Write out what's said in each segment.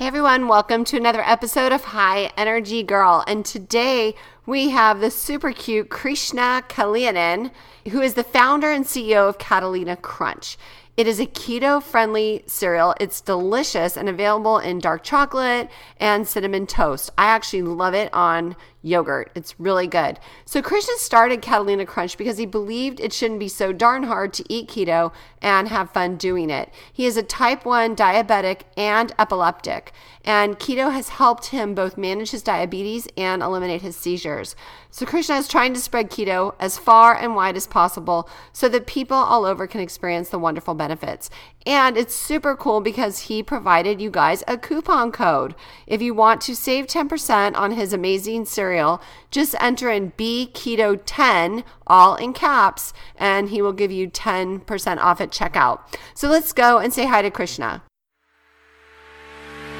Hey everyone, welcome to another episode of High Energy Girl. And today we have the super cute Krishna Kaliannan, who is the founder and CEO of Catalina Crunch. It is a keto-friendly cereal. It's delicious and available in dark chocolate and cinnamon toast. I actually love it on yogurt. It's really good. So Krishna started Catalina Crunch because he believed it shouldn't be so darn hard to eat keto and have fun doing it. He is a Type-1 Diabetic and Epileptic, and keto has helped him both manage his diabetes and eliminate his seizures. So Krishna is trying to spread keto as far and wide as possible so that people all over can experience the wonderful benefits. And it's super cool because he provided you guys a coupon code. If you want to save 10% on his amazing cereal, just enter in BKETO10, all in caps, and he will give you 10% off at checkout. So let's go and say hi to Krishna.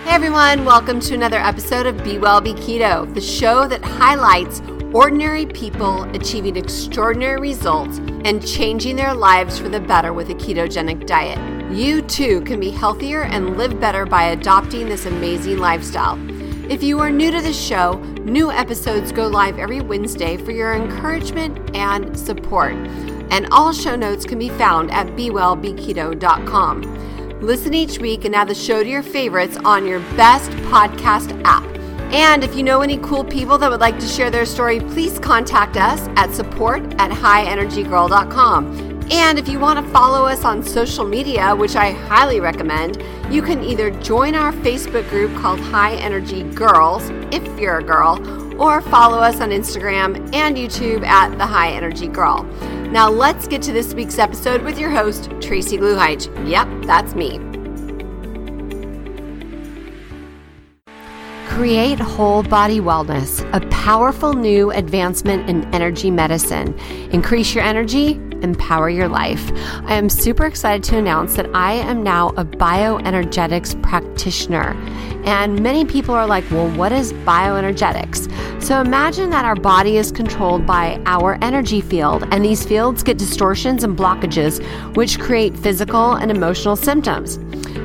Hey everyone, welcome to another episode of Be Well, Be Keto, the show that highlights ordinary people achieving extraordinary results and changing their lives for the better with a ketogenic diet. You too can be healthier and live better by adopting this amazing lifestyle. If you are new to the show, new episodes go live every Wednesday for your encouragement and support. And all show notes can be found at bewellbeketo.com. Listen each week and add the show to your favorites on your best podcast app. And if you know any cool people that would like to share their story, please contact us at support@highenergygirl.com. And if you want to follow us on social media, which I highly recommend, you can either join our Facebook group called High Energy Girls, if you're a girl, or follow us on Instagram and YouTube at The High Energy Girl. Now let's get to this week's episode with your host, Tracy Gluhite. Yep, that's me. Create Whole Body Wellness, a powerful new advancement in energy medicine. Increase your energy, empower your life. I am super excited to announce that I am now a bioenergetics practitioner. And many people are like, well, what is bioenergetics? So imagine that our body is controlled by our energy field, and these fields get distortions and blockages, which create physical and emotional symptoms.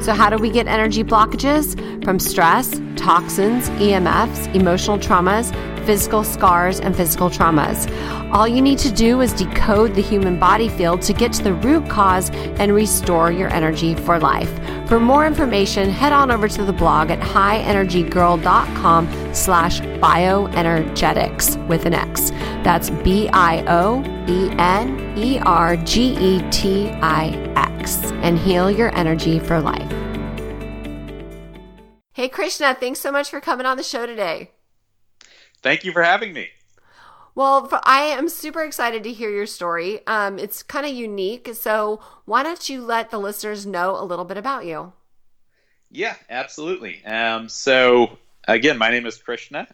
So how do we get energy blockages? From stress, toxins, EMFs, emotional traumas, physical scars, and physical traumas. All you need to do is decode the human body field to get to the root cause and restore your energy for life. For more information, head on over to the blog at highenergygirl.com/bioenergetics with an X. That's BIOENERGETIX, and heal your energy for life. Hey Krishna, thanks so much for coming on the show today. Thank you for having me. Well, I am super excited to hear your story. It's kind of unique, so why don't you let the listeners know a little bit about you? Yeah, absolutely. So again, my name is Krishna.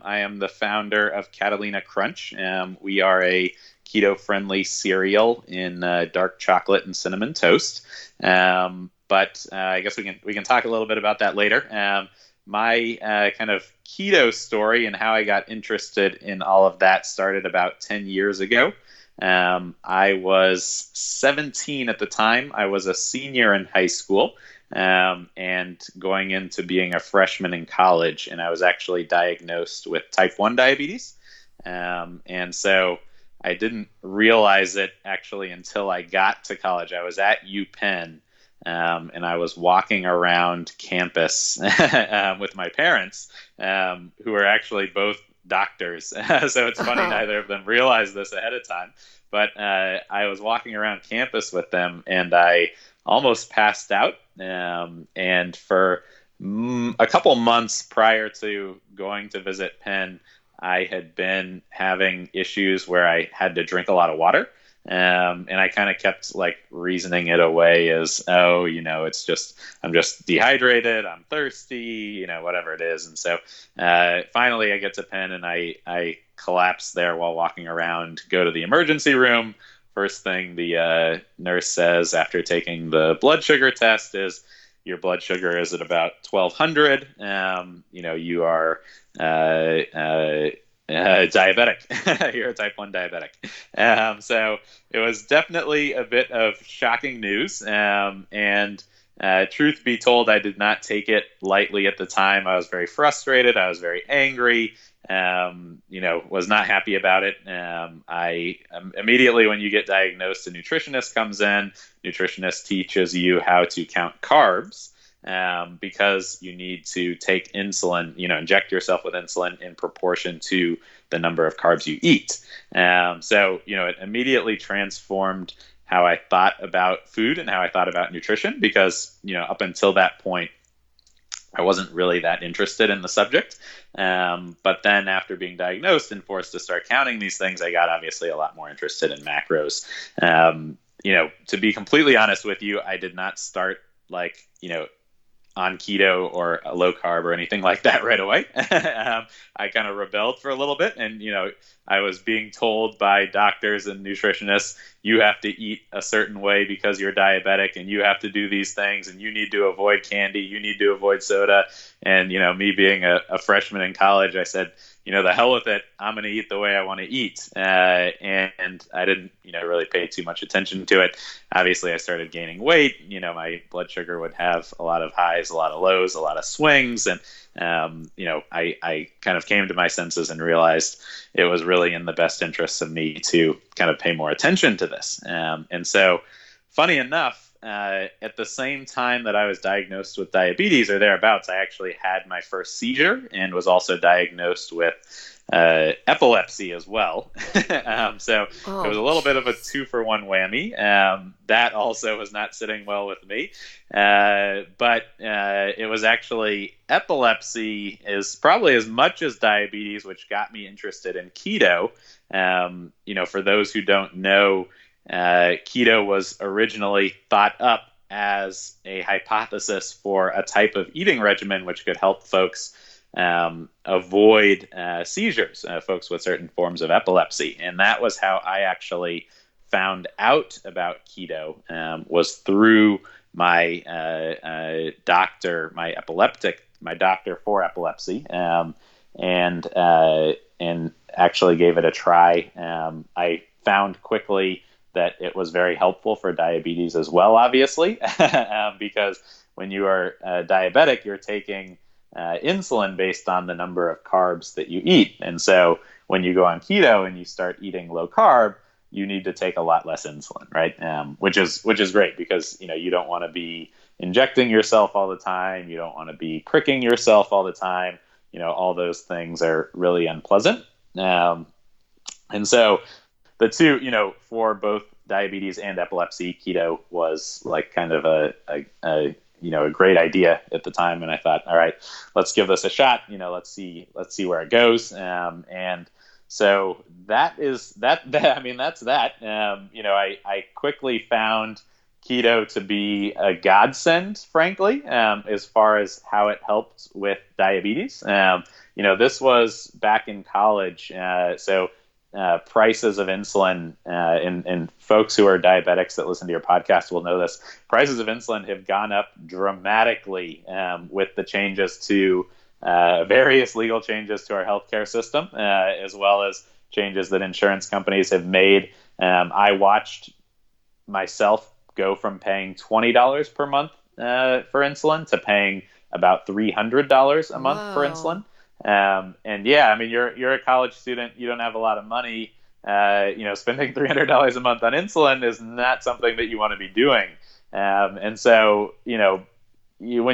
I am the founder of Catalina Crunch. We are a keto-friendly cereal in dark chocolate and cinnamon toast. But I guess we can talk a little bit about that later. My kind of keto story and how I got interested in all of that started about 10 years ago. I was 17 at the time. I was a senior in high school and going into being a freshman in college. And I was actually diagnosed with Type-1 diabetes. And so I didn't realize it actually until I got to college. I was at UPenn. And I was walking around campus with my parents, who are actually both doctors. So it's funny, neither of them realized this ahead of time. But I was walking around campus with them, and I almost passed out. And for a couple months prior to going to visit Penn, I had been having issues where I had to drink a lot of water. And I kind of kept like reasoning it away as, oh, it's just, I'm just dehydrated, I'm thirsty, whatever it is. And so finally I get to Penn and I collapse there while walking around, go to the emergency room. First thing the nurse says after taking the blood sugar test is, your blood sugar is at about 1200. You are diabetic. You're a type 1 diabetic. So it was definitely a bit of shocking news. And Truth be told, I did not take it lightly at the time. I was very frustrated. I was very angry. Was not happy about it. I immediately, when you get diagnosed, a nutritionist comes in. Nutritionist teaches you how to count carbs because you need to take insulin, inject yourself with insulin in proportion to the number of carbs you eat. It immediately transformed how I thought about food and how I thought about nutrition because, up until that point, I wasn't really that interested in the subject. But then after being diagnosed and forced to start counting these things, I got obviously a lot more interested in macros. To be completely honest with you, I did not start on keto or a low carb or anything like that right away. I kind of rebelled for a little bit. And, I was being told by doctors and nutritionists, you have to eat a certain way because you're diabetic and you have to do these things and you need to avoid candy, you need to avoid soda. And, me being a freshman in college, I said, the hell with it. I'm going to eat the way I want to eat. And I didn't, really pay too much attention to it. Obviously, I started gaining weight. My blood sugar would have a lot of highs, a lot of lows, a lot of swings. And, I kind of came to my senses and realized it was really in the best interests of me to kind of pay more attention to this. And so, funny enough, at the same time that I was diagnosed with diabetes or thereabouts, I actually had my first seizure and was also diagnosed with epilepsy as well. It was a little bit of a 2-for-1 whammy. That also was not sitting well with me. But it was actually epilepsy is probably as much as diabetes, which got me interested in keto. For those who don't know, keto was originally thought up as a hypothesis for a type of eating regimen which could help folks avoid seizures, folks with certain forms of epilepsy. And that was how I actually found out about keto, was through my doctor, my doctor for epilepsy, and actually gave it a try. I found quickly that it was very helpful for diabetes as well, obviously, because when you are diabetic, you're taking insulin based on the number of carbs that you eat. And so when you go on keto and you start eating low carb, you need to take a lot less insulin, right? Which is great because, you don't want to be injecting yourself all the time. You don't want to be pricking yourself all the time. All those things are really unpleasant. And so the two, for both diabetes and epilepsy, keto was like kind of a great idea at the time. And I thought, all right, let's give this a shot. Let's see where it goes. And so that's that. I quickly found keto to be a godsend, frankly, as far as how it helped with diabetes. This was back in college. Prices of insulin, and folks who are diabetics that listen to your podcast will know this. Prices of insulin have gone up dramatically with the changes to various legal changes to our healthcare system, as well as changes that insurance companies have made. I watched myself go from paying $20 per month for insulin to paying about $300 a month for insulin. You're a college student, you don't have a lot of money, spending $300 a month on insulin is not something that you want to be doing. When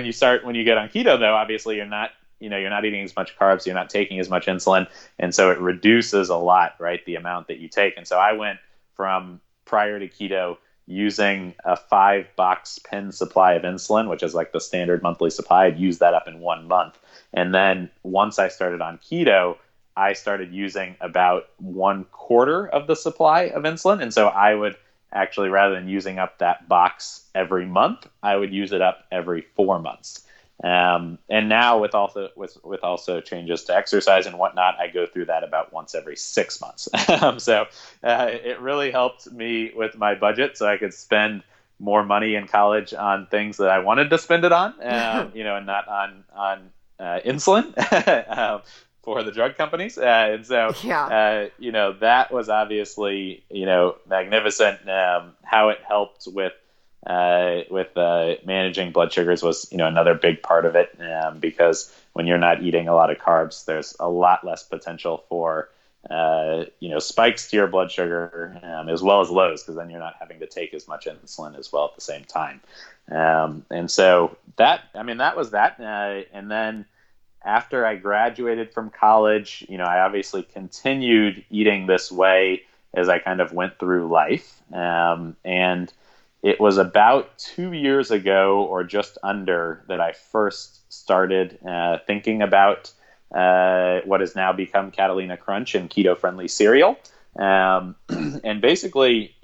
you get on keto though, obviously you're not eating as much carbs, you're not taking as much insulin. And so it reduces a lot, right? The amount that you take. And so I went from prior to keto using a 5-box pen supply of insulin, which is like the standard monthly supply. I'd use that up in 1 month. And then once I started on keto, I started using about 1/4 of the supply of insulin. And so I would actually, rather than using up that box every month, I would use it up every 4 months. And now with also changes to exercise and whatnot, I go through that about once every 6 months. It really helped me with my budget, so I could spend more money in college on things that I wanted to spend it on, and not on insulin for the drug companies. That was obviously magnificent. How it helped with managing blood sugars was, another big part of it, because when you're not eating a lot of carbs, there's a lot less potential for spikes to your blood sugar, as well as lows, because then you're not having to take as much insulin as well at the same time. And so that was that. And then after I graduated from college, I obviously continued eating this way as I kind of went through life. And it was about 2 years ago, or just under, that I first started thinking about what has now become Catalina Crunch and Keto-Friendly cereal. And basically,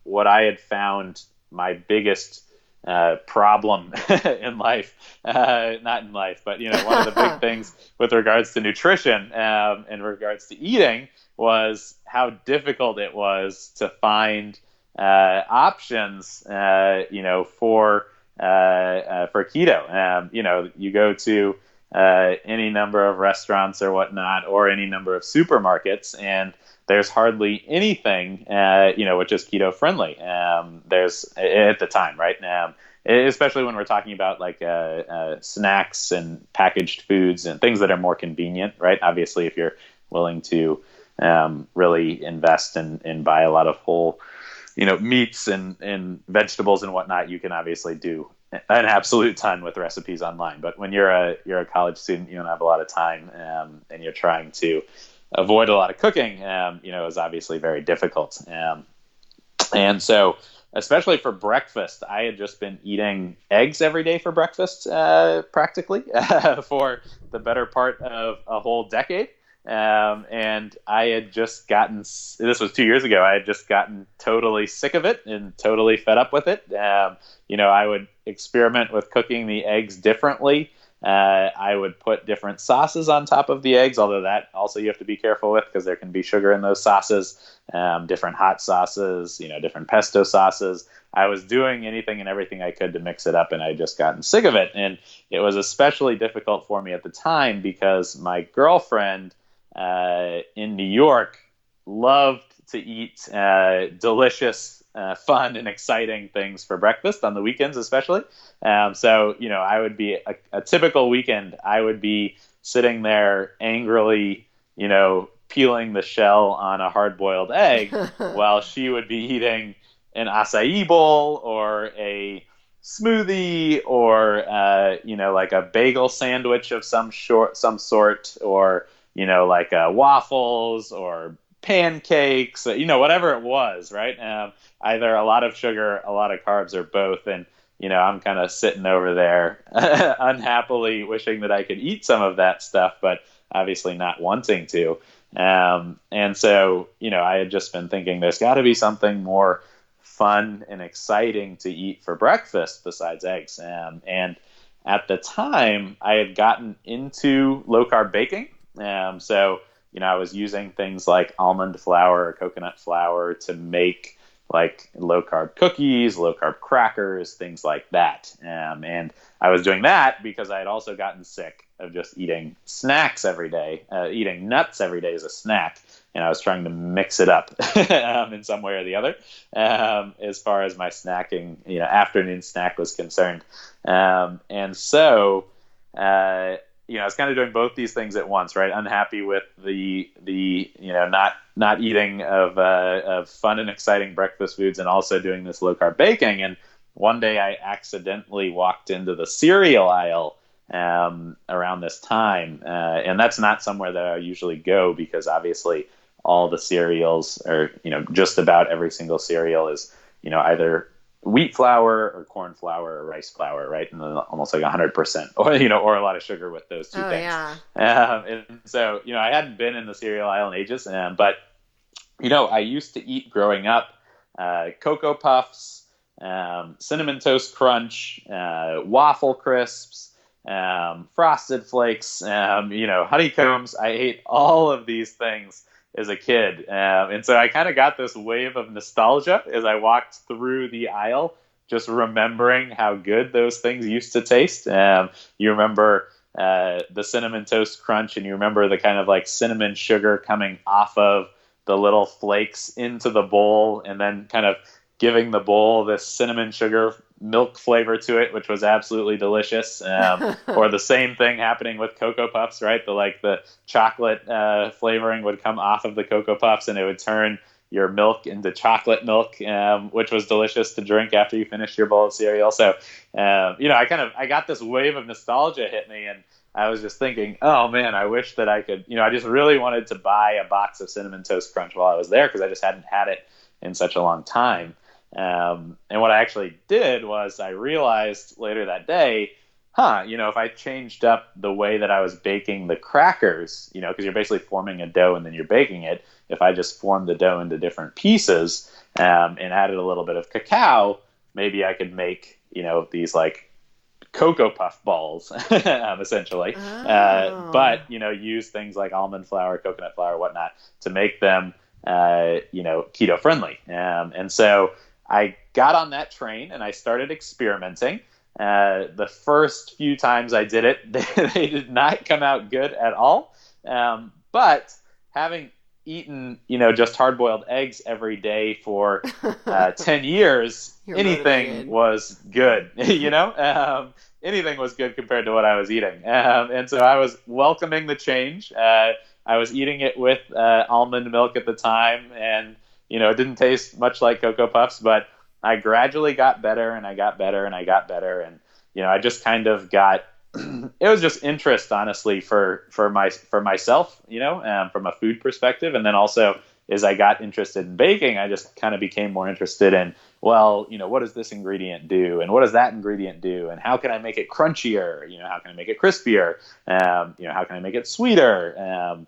what I had found my biggest problem in life, not in life, but, one of the big things with regards to nutrition, in regards to eating, was how difficult it was to find options, for keto. You go to any number of restaurants or whatnot, or any number of supermarkets, and there's hardly anything, which is keto friendly. There's, at the time, right? Especially when we're talking about like snacks and packaged foods and things that are more convenient, right? Obviously, if you're willing to really invest and buy a lot of whole, meats and vegetables and whatnot, you can obviously do an absolute ton with recipes online. But when you're a college student, you don't have a lot of time, and you're trying to avoid a lot of cooking, is obviously very difficult. And so, especially for breakfast, I had just been eating eggs every day for breakfast, practically, for the better part of a whole decade. And I had just gotten, this was 2 years ago, I had just gotten totally sick of it and totally fed up with it. I would experiment with cooking the eggs differently. I would put different sauces on top of the eggs, although that also you have to be careful with, because there can be sugar in those sauces, different hot sauces, different pesto sauces. I was doing anything and everything I could to mix it up, and I had just gotten sick of it. And it was especially difficult for me at the time because my girlfriend in New York loved to eat delicious, fun and exciting things for breakfast on the weekends, especially. So, I would be a typical weekend. I would be sitting there angrily, peeling the shell on a hard-boiled egg while she would be eating an acai bowl or a smoothie or, like a bagel sandwich of some sort, or, like waffles or pancakes, whatever it was, right? Either a lot of sugar, a lot of carbs, or both. And, I'm kind of sitting over there unhappily wishing that I could eat some of that stuff, but obviously not wanting to. And so, I had just been thinking there's got to be something more fun and exciting to eat for breakfast besides eggs. And at the time, I had gotten into low-carb baking. So, I was using things like almond flour or coconut flour to make like low-carb cookies, low-carb crackers, things like that. And I was doing that because I had also gotten sick of just eating snacks every day, eating nuts every day as a snack. And I was trying to mix it up in some way or the other, as far as my snacking, afternoon snack was concerned. And so, I was kind of doing both these things at once, right? Unhappy with the not eating of fun and exciting breakfast foods, and also doing this low carb baking. And one day I accidentally walked into the cereal aisle around this time, and that's not somewhere that I usually go, because obviously all the cereals, or just about every single cereal, is either wheat flour or corn flour or rice flour, right? And almost like 100%, or a lot of sugar with those two things. Yeah. And so, I hadn't been in the cereal aisle in ages, but, I used to eat growing up Cocoa Puffs, Cinnamon Toast Crunch, Waffle Crisps, Frosted Flakes, honeycombs. I ate all of these things as a kid. And so I kind of got this wave of nostalgia as I walked through the aisle, just remembering how good those things used to taste. You remember the Cinnamon Toast Crunch, and you remember the kind of like cinnamon sugar coming off of the little flakes into the bowl, and then kind of giving the bowl this cinnamon sugar milk flavor to it, which was absolutely delicious. Or the same thing happening with Cocoa Puffs, right? The chocolate flavoring would come off of the Cocoa Puffs, and it would turn your milk into chocolate milk, which was delicious to drink after you finished your bowl of cereal. So, I got this wave of nostalgia hit me, and I was just thinking, oh man, I wish that I could, I just really wanted to buy a box of Cinnamon Toast Crunch while I was there, because I just hadn't had it in such a long time. And what I actually did was I realized later that day, if I changed up the way that I was baking the crackers, because you're basically forming a dough and then you're baking it. If I just formed the dough into different pieces and added a little bit of cacao, maybe I could make, these Cocoa Puff balls, essentially. But, use things like almond flour, coconut flour, whatnot, to make them, keto-friendly. And so I got on that train and I started experimenting. The first few times I did it, they did not come out good at all. But having eaten, just hard-boiled eggs every day for 10 years, anything was good, anything was good compared to what I was eating. And so I was welcoming the change. I was eating it with almond milk at the time, and, it didn't taste much like Cocoa Puffs, but I gradually got better, and I got better, and I got better. And, I just kind of got, it was just interest, honestly, for myself, from a food perspective. And then also, as I got interested in baking, I just kind of became more interested in, well, what does this ingredient do? And what does that ingredient do? And how can I make it crunchier? How can I make it crispier? How can I make it sweeter?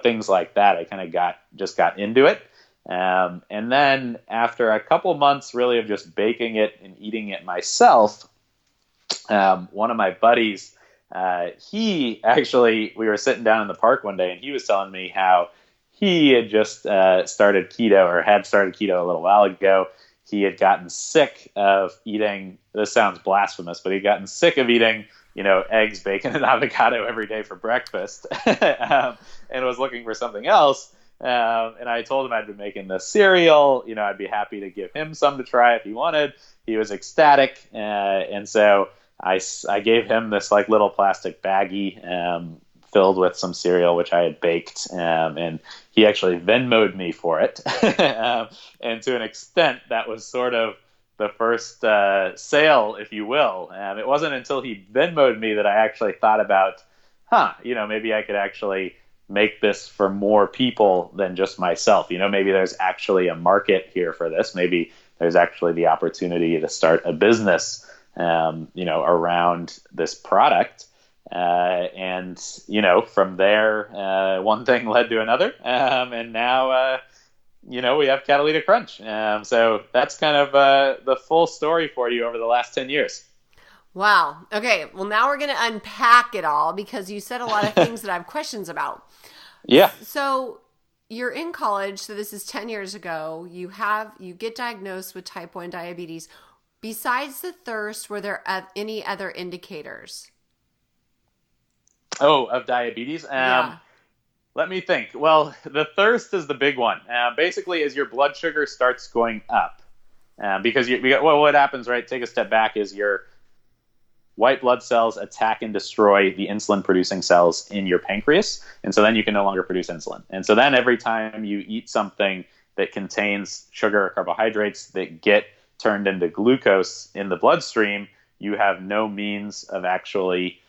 Things like that. I kind of got into it. And then after a couple months really of just baking it and eating it myself, one of my buddies, we were sitting down in the park one day, and he was telling me how he had just started keto, or had started keto a little while ago. He had gotten sick of eating, this sounds blasphemous, but he'd gotten sick of eating, eggs, bacon, and avocado every day for breakfast, and was looking for something else. And I told him I'd been making this cereal. I'd be happy to give him some to try if he wanted. He was ecstatic. And so I gave him this little plastic baggie filled with some cereal, which I had baked. And he actually Venmo'd me for it. And to an extent, that was sort of the first sale, if you will. It wasn't until he Venmo'd me that I actually thought about, maybe I could actually make this for more people than just myself. Maybe there's actually a market here for this. Maybe there's actually the opportunity to start a business, around this product. And from there, one thing led to another. And now, we have Catalina Crunch. So that's kind of the full story for you over the last 10 years. Wow. Okay. Well, now we're going to unpack it all, because you said a lot of things that I have questions about. Yeah. So you're in college. So this is 10 years ago. You get diagnosed with type 1 diabetes. Besides the thirst, were there any other indicators? Oh, of diabetes? Yeah. Let me think. Well, the thirst is the big one. Basically, as your blood sugar starts going up, because what happens, right? Take a step back, is your white blood cells attack and destroy the insulin-producing cells in your pancreas, and so then you can no longer produce insulin. And so then every time you eat something that contains sugar or carbohydrates that get turned into glucose in the bloodstream, you have no means of actually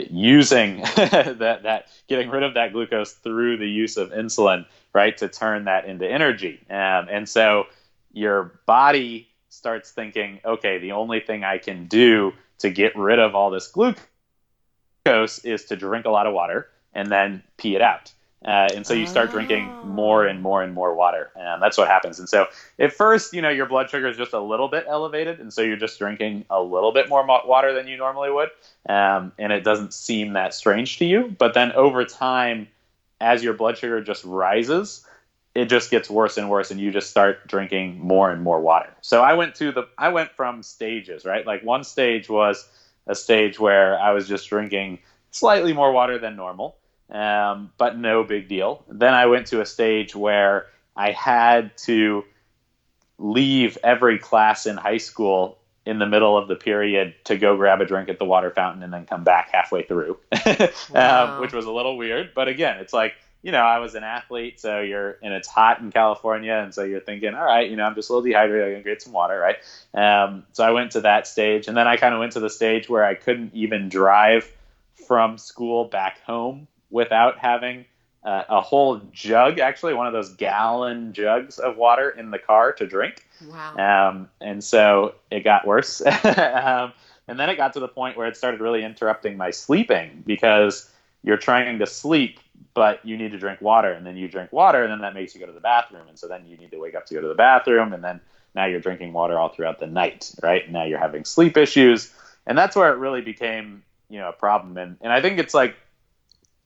using that getting rid of that glucose through the use of insulin, right, to turn that into energy. And so your body starts thinking, okay, the only thing I can do to get rid of all this glucose is to drink a lot of water and then pee it out. And so you start drinking more and more and more water. And that's what happens. And so at first, your blood sugar is just a little bit elevated. And so you're just drinking a little bit more water than you normally would. And it doesn't seem that strange to you. But then over time, as your blood sugar just rises, it just gets worse and worse. And you just start drinking more and more water. So I went from stages, right? Like one stage was a stage where I was just drinking slightly more water than normal. But no big deal. Then I went to a stage where I had to leave every class in high school in the middle of the period to go grab a drink at the water fountain and then come back halfway through, Wow. which was a little weird. But again, it's like, I was an athlete, and it's hot in California. And so you're thinking, all right, I'm just a little dehydrated. I'm going to get some water, right? So I went to that stage, and then I kind of went to the stage where I couldn't even drive from school back home without having a whole jug, actually one of those gallon jugs of water in the car to drink. Wow. And so it got worse. And then it got to the point where it started really interrupting my sleeping, because you're trying to sleep, but you need to drink water, and then you drink water, and then that makes you go to the bathroom. And so then you need to wake up to go to the bathroom, and then now you're drinking water all throughout the night, right? Now you're having sleep issues. And that's where it really became, a problem. And I think it's like,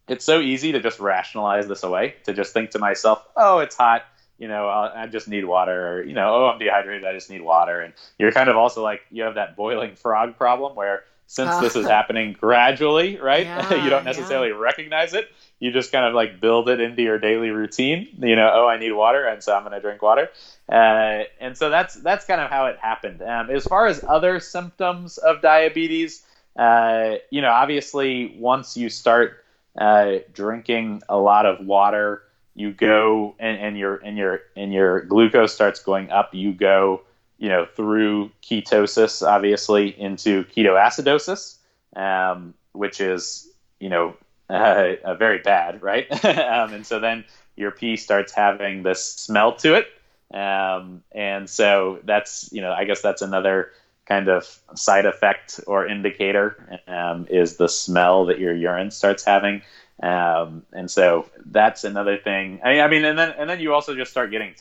it's so easy to just rationalize this away, to just think to myself, oh, it's hot, I just need water, or, oh, I'm dehydrated, I just need water. And you're kind of also like, you have that boiling frog problem where, since this is happening gradually, right? Yeah, you don't necessarily recognize it. You just kind of like build it into your daily routine. Oh, I need water, and so I'm going to drink water. And so that's kind of how it happened. As far as other symptoms of diabetes, obviously once you start drinking a lot of water, you go and your glucose starts going up. You go through ketosis, obviously, into ketoacidosis, which is, very bad, right? And so then your pee starts having this smell to it. And so that's, I guess that's another kind of side effect or indicator, is the smell that your urine starts having. And so that's another thing. I mean, and then you also just start getting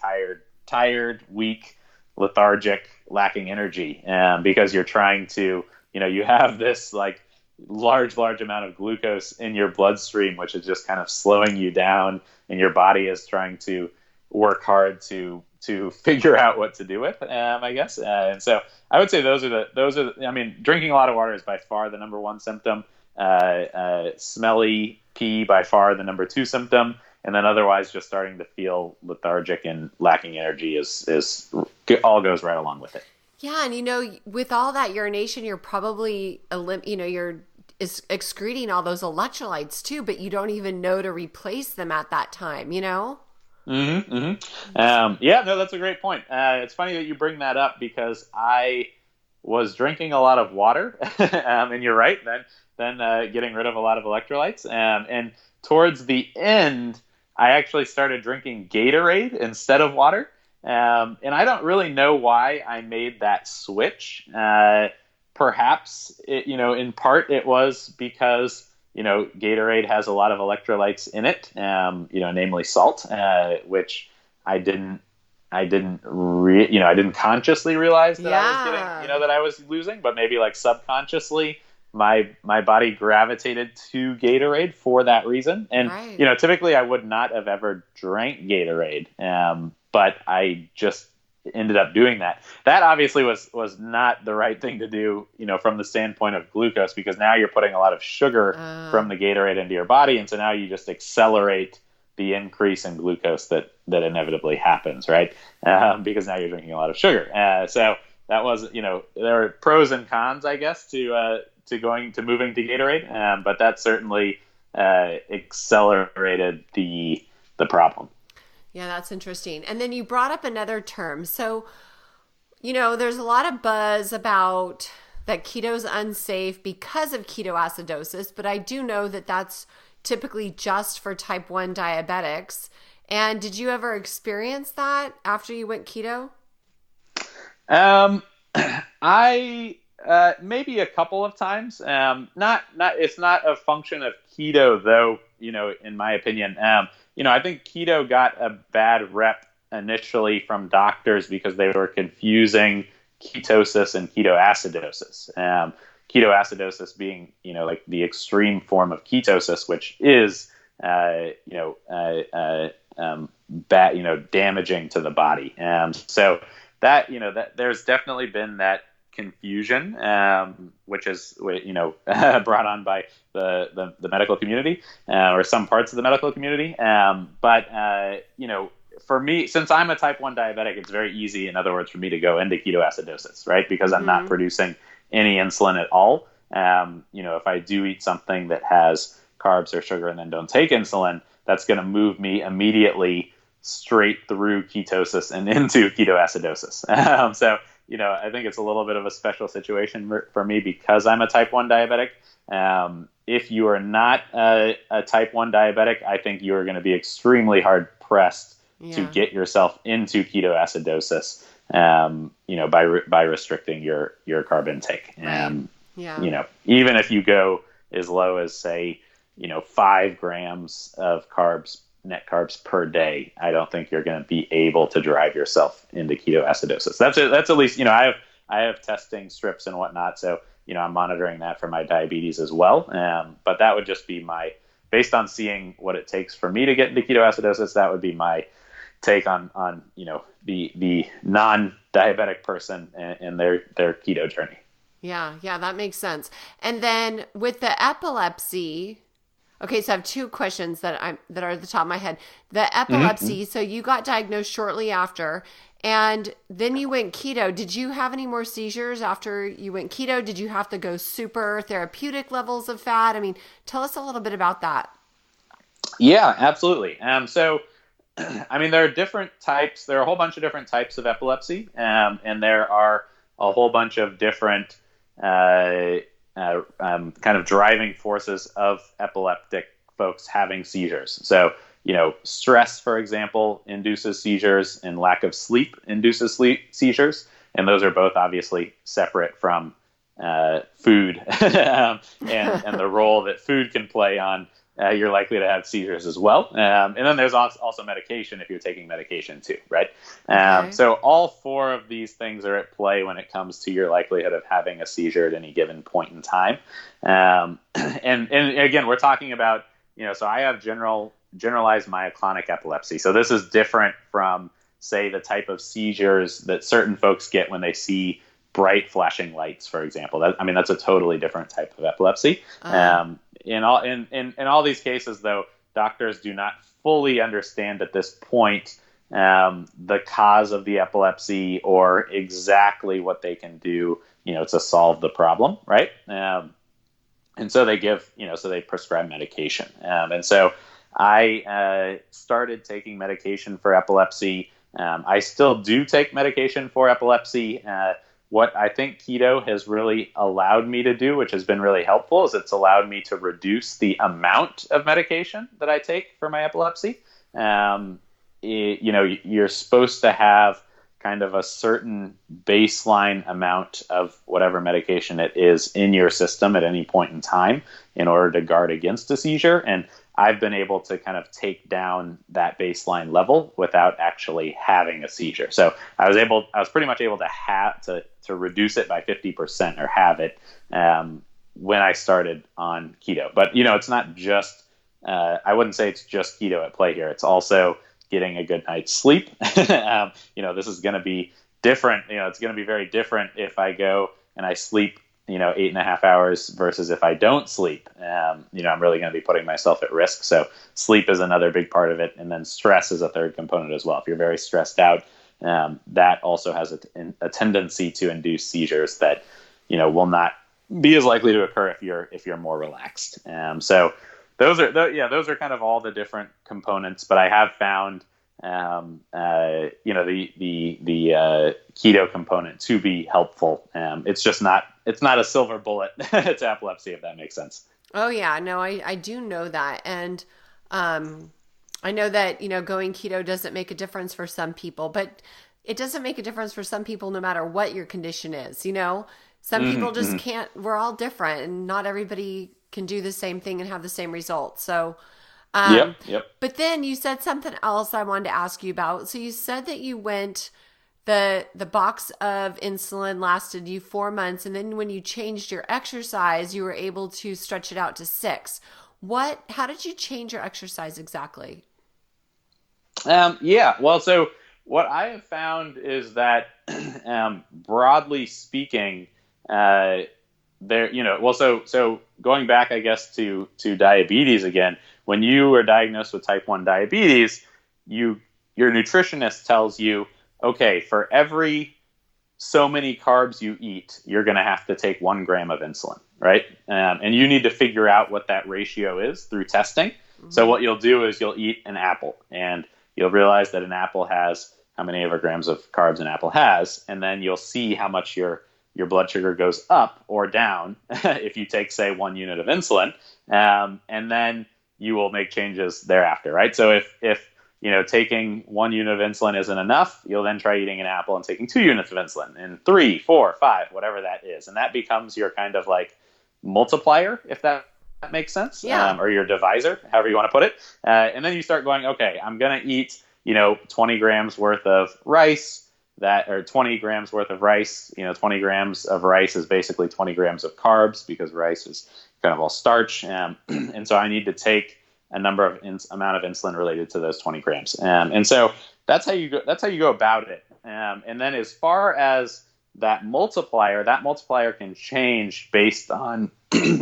tired, weak, lethargic, lacking energy, because you're trying to, you have this like large amount of glucose in your bloodstream, which is just kind of slowing you down, and your body is trying to work hard to figure out what to do with, I guess. And so I would say those are, I mean, drinking a lot of water is by far the number one symptom. Smelly pee by far the number two symptom. And then otherwise just starting to feel lethargic and lacking energy is all goes right along with it. Yeah. And, with all that urination, you're probably, you're excreting all those electrolytes too, but you don't even know to replace them at that time, Mm-hmm, mm-hmm. No, that's a great point. It's funny that you bring that up, because I was drinking a lot of water, and you're right, then getting rid of a lot of electrolytes. And towards the end, I actually started drinking Gatorade instead of water. And I don't really know why I made that switch. Perhaps, in part it was because, Gatorade has a lot of electrolytes in it, namely salt, which I didn't consciously realize that I was getting, that I was losing, but maybe like subconsciously my body gravitated to Gatorade for that reason. And, right. Typically I would not have ever drank Gatorade, but I just ended up doing that. That obviously was not the right thing to do, from the standpoint of glucose, because now you're putting a lot of sugar from the Gatorade into your body. And so now you just accelerate the increase in glucose that inevitably happens, right? Because now you're drinking a lot of sugar. So that was, there are pros and cons, I guess, to moving to Gatorade. But that certainly accelerated the problem. Yeah, that's interesting. And then you brought up another term. So, there's a lot of buzz about that keto's unsafe because of ketoacidosis, but I do know that that's typically just for type 1 diabetics. And did you ever experience that after you went keto? I maybe a couple of times. It's not a function of keto though, in my opinion. I think keto got a bad rep initially from doctors because they were confusing ketosis and ketoacidosis. Ketoacidosis being, like the extreme form of ketosis, which is, bad, damaging to the body. So that there's definitely been that confusion, which is, brought on by the medical community, or some parts of the medical community. But for me, since I'm a type 1 diabetic, it's very easy, in other words, for me to go into ketoacidosis, right? Because I'm not producing any insulin at all. If I do eat something that has carbs or sugar and then don't take insulin, that's going to move me immediately straight through ketosis and into ketoacidosis. I think it's a little bit of a special situation for me because I'm a type 1 diabetic. If you are not a type 1 diabetic, I think you are going to be extremely hard pressed to get yourself into ketoacidosis, by restricting your carb intake. Even if you go as low as, say, 5 grams of net carbs per day, I don't think you're going to be able to drive yourself into ketoacidosis. That's at least, I have testing strips and whatnot. So, I'm monitoring that for my diabetes as well. But that would just be based on seeing what it takes for me to get into ketoacidosis, that would be my take on the non-diabetic person and their keto journey. Yeah, that makes sense. And then with the epilepsy, okay, so I have 2 questions that are at the top of my head. The epilepsy, so you got diagnosed shortly after, and then you went keto. Did you have any more seizures after you went keto? Did you have to go super therapeutic levels of fat? I mean, tell us a little bit about that. Yeah, absolutely. There are different types. There are a whole bunch of different types of epilepsy, and there are a whole bunch of different kind of driving forces of epileptic folks having seizures. So, stress, for example, induces seizures, and lack of sleep induces seizures. And those are both obviously separate from food and the role that food can play on you're likely to have seizures as well. And then there's also medication if you're taking medication too, right? Okay. So all 4 of these things are at play when it comes to your likelihood of having a seizure at any given point in time. And again, we're talking about, so I have generalized myoclonic epilepsy. So this is different from, say, the type of seizures that certain folks get when they see bright flashing lights, for example. That's a totally different type of epilepsy. In all these cases, though, doctors do not fully understand at this point the cause of the epilepsy or exactly what they can do, to solve the problem, right? And so they they prescribe medication. And so I started taking medication for epilepsy. I still do take medication for epilepsy. What I think keto has really allowed me to do, which has been really helpful, is it's allowed me to reduce the amount of medication that I take for my epilepsy. You're supposed to have kind of a certain baseline amount of whatever medication it is in your system at any point in time in order to guard against a seizure. And I've been able to kind of take down that baseline level without actually having a seizure. So I was pretty much able to reduce it by 50% or have it when I started on keto. But, it's not just, I wouldn't say it's just keto at play here. It's also getting a good night's sleep. This is going to be different. It's going to be very different if I go and I sleep 8.5 hours versus if I don't sleep. I'm really going to be putting myself at risk. So sleep is another big part of it. And then stress is a third component as well. If you're very stressed out, that also has a tendency to induce seizures that, will not be as likely to occur if you're more relaxed. So those are kind of all the different components, but I have found, the keto component to be helpful. It's not a silver bullet to epilepsy, if that makes sense. Oh yeah, no, I do know that. And, I know that, going keto doesn't make a difference for some people, but it doesn't make a difference for some people no matter what your condition is. Some people just can't, we're all different, and not everybody can do the same thing and have the same results. So, Yep. But then you said something else I wanted to ask you about. So you said that you went, the box of insulin lasted you 4 months. And then when you changed your exercise, you were able to stretch it out to 6. How did you change your exercise exactly? Well, so what I have found is that, broadly speaking, so going back, I guess, to diabetes again, when you were diagnosed with type 1 diabetes, you your nutritionist tells you, okay, for every so many carbs you eat, you're going to have to take 1 gram of insulin, right? And you need to figure out what that ratio is through testing. Mm-hmm. So what you'll do is you'll eat an apple, and you'll realize that an apple has how many ever grams of carbs an apple has, and then you'll see how much your blood sugar goes up or down if you take, say, 1 unit of insulin, and then you will make changes thereafter, right? So if taking 1 unit of insulin isn't enough, you'll then try eating an apple and taking 2 units of insulin, and 3, 4, 5, whatever that is. And that becomes your kind of like multiplier, if that makes sense, or your divisor, however you want to put it. And then you start going, okay, I'm going to eat, 20 grams worth of rice, or 20 grams worth of rice. 20 grams of rice is basically 20 grams of carbs, because rice is kind of all starch. And so I need to take a amount of insulin related to those 20 grams. And so that's how you go about it. And then as far as that multiplier can change based on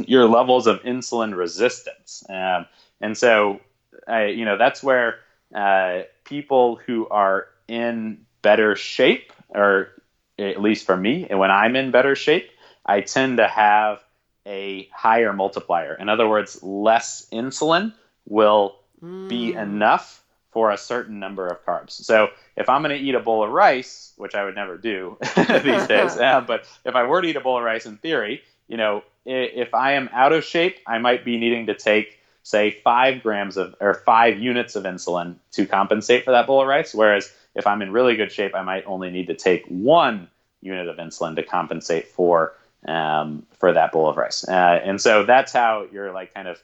your levels of insulin resistance. And so, that's where people who are in better shape, or at least for me, when I'm in better shape, I tend to have a higher multiplier. In other words, less insulin will be enough for a certain number of carbs. So if I'm going to eat a bowl of rice, which I would never do these days, but if I were to eat a bowl of rice in theory, if I am out of shape, I might be needing to take, say, 5 units of insulin to compensate for that bowl of rice. Whereas if I'm in really good shape, I might only need to take 1 unit of insulin to compensate for that bowl of rice. And so that's how your like kind of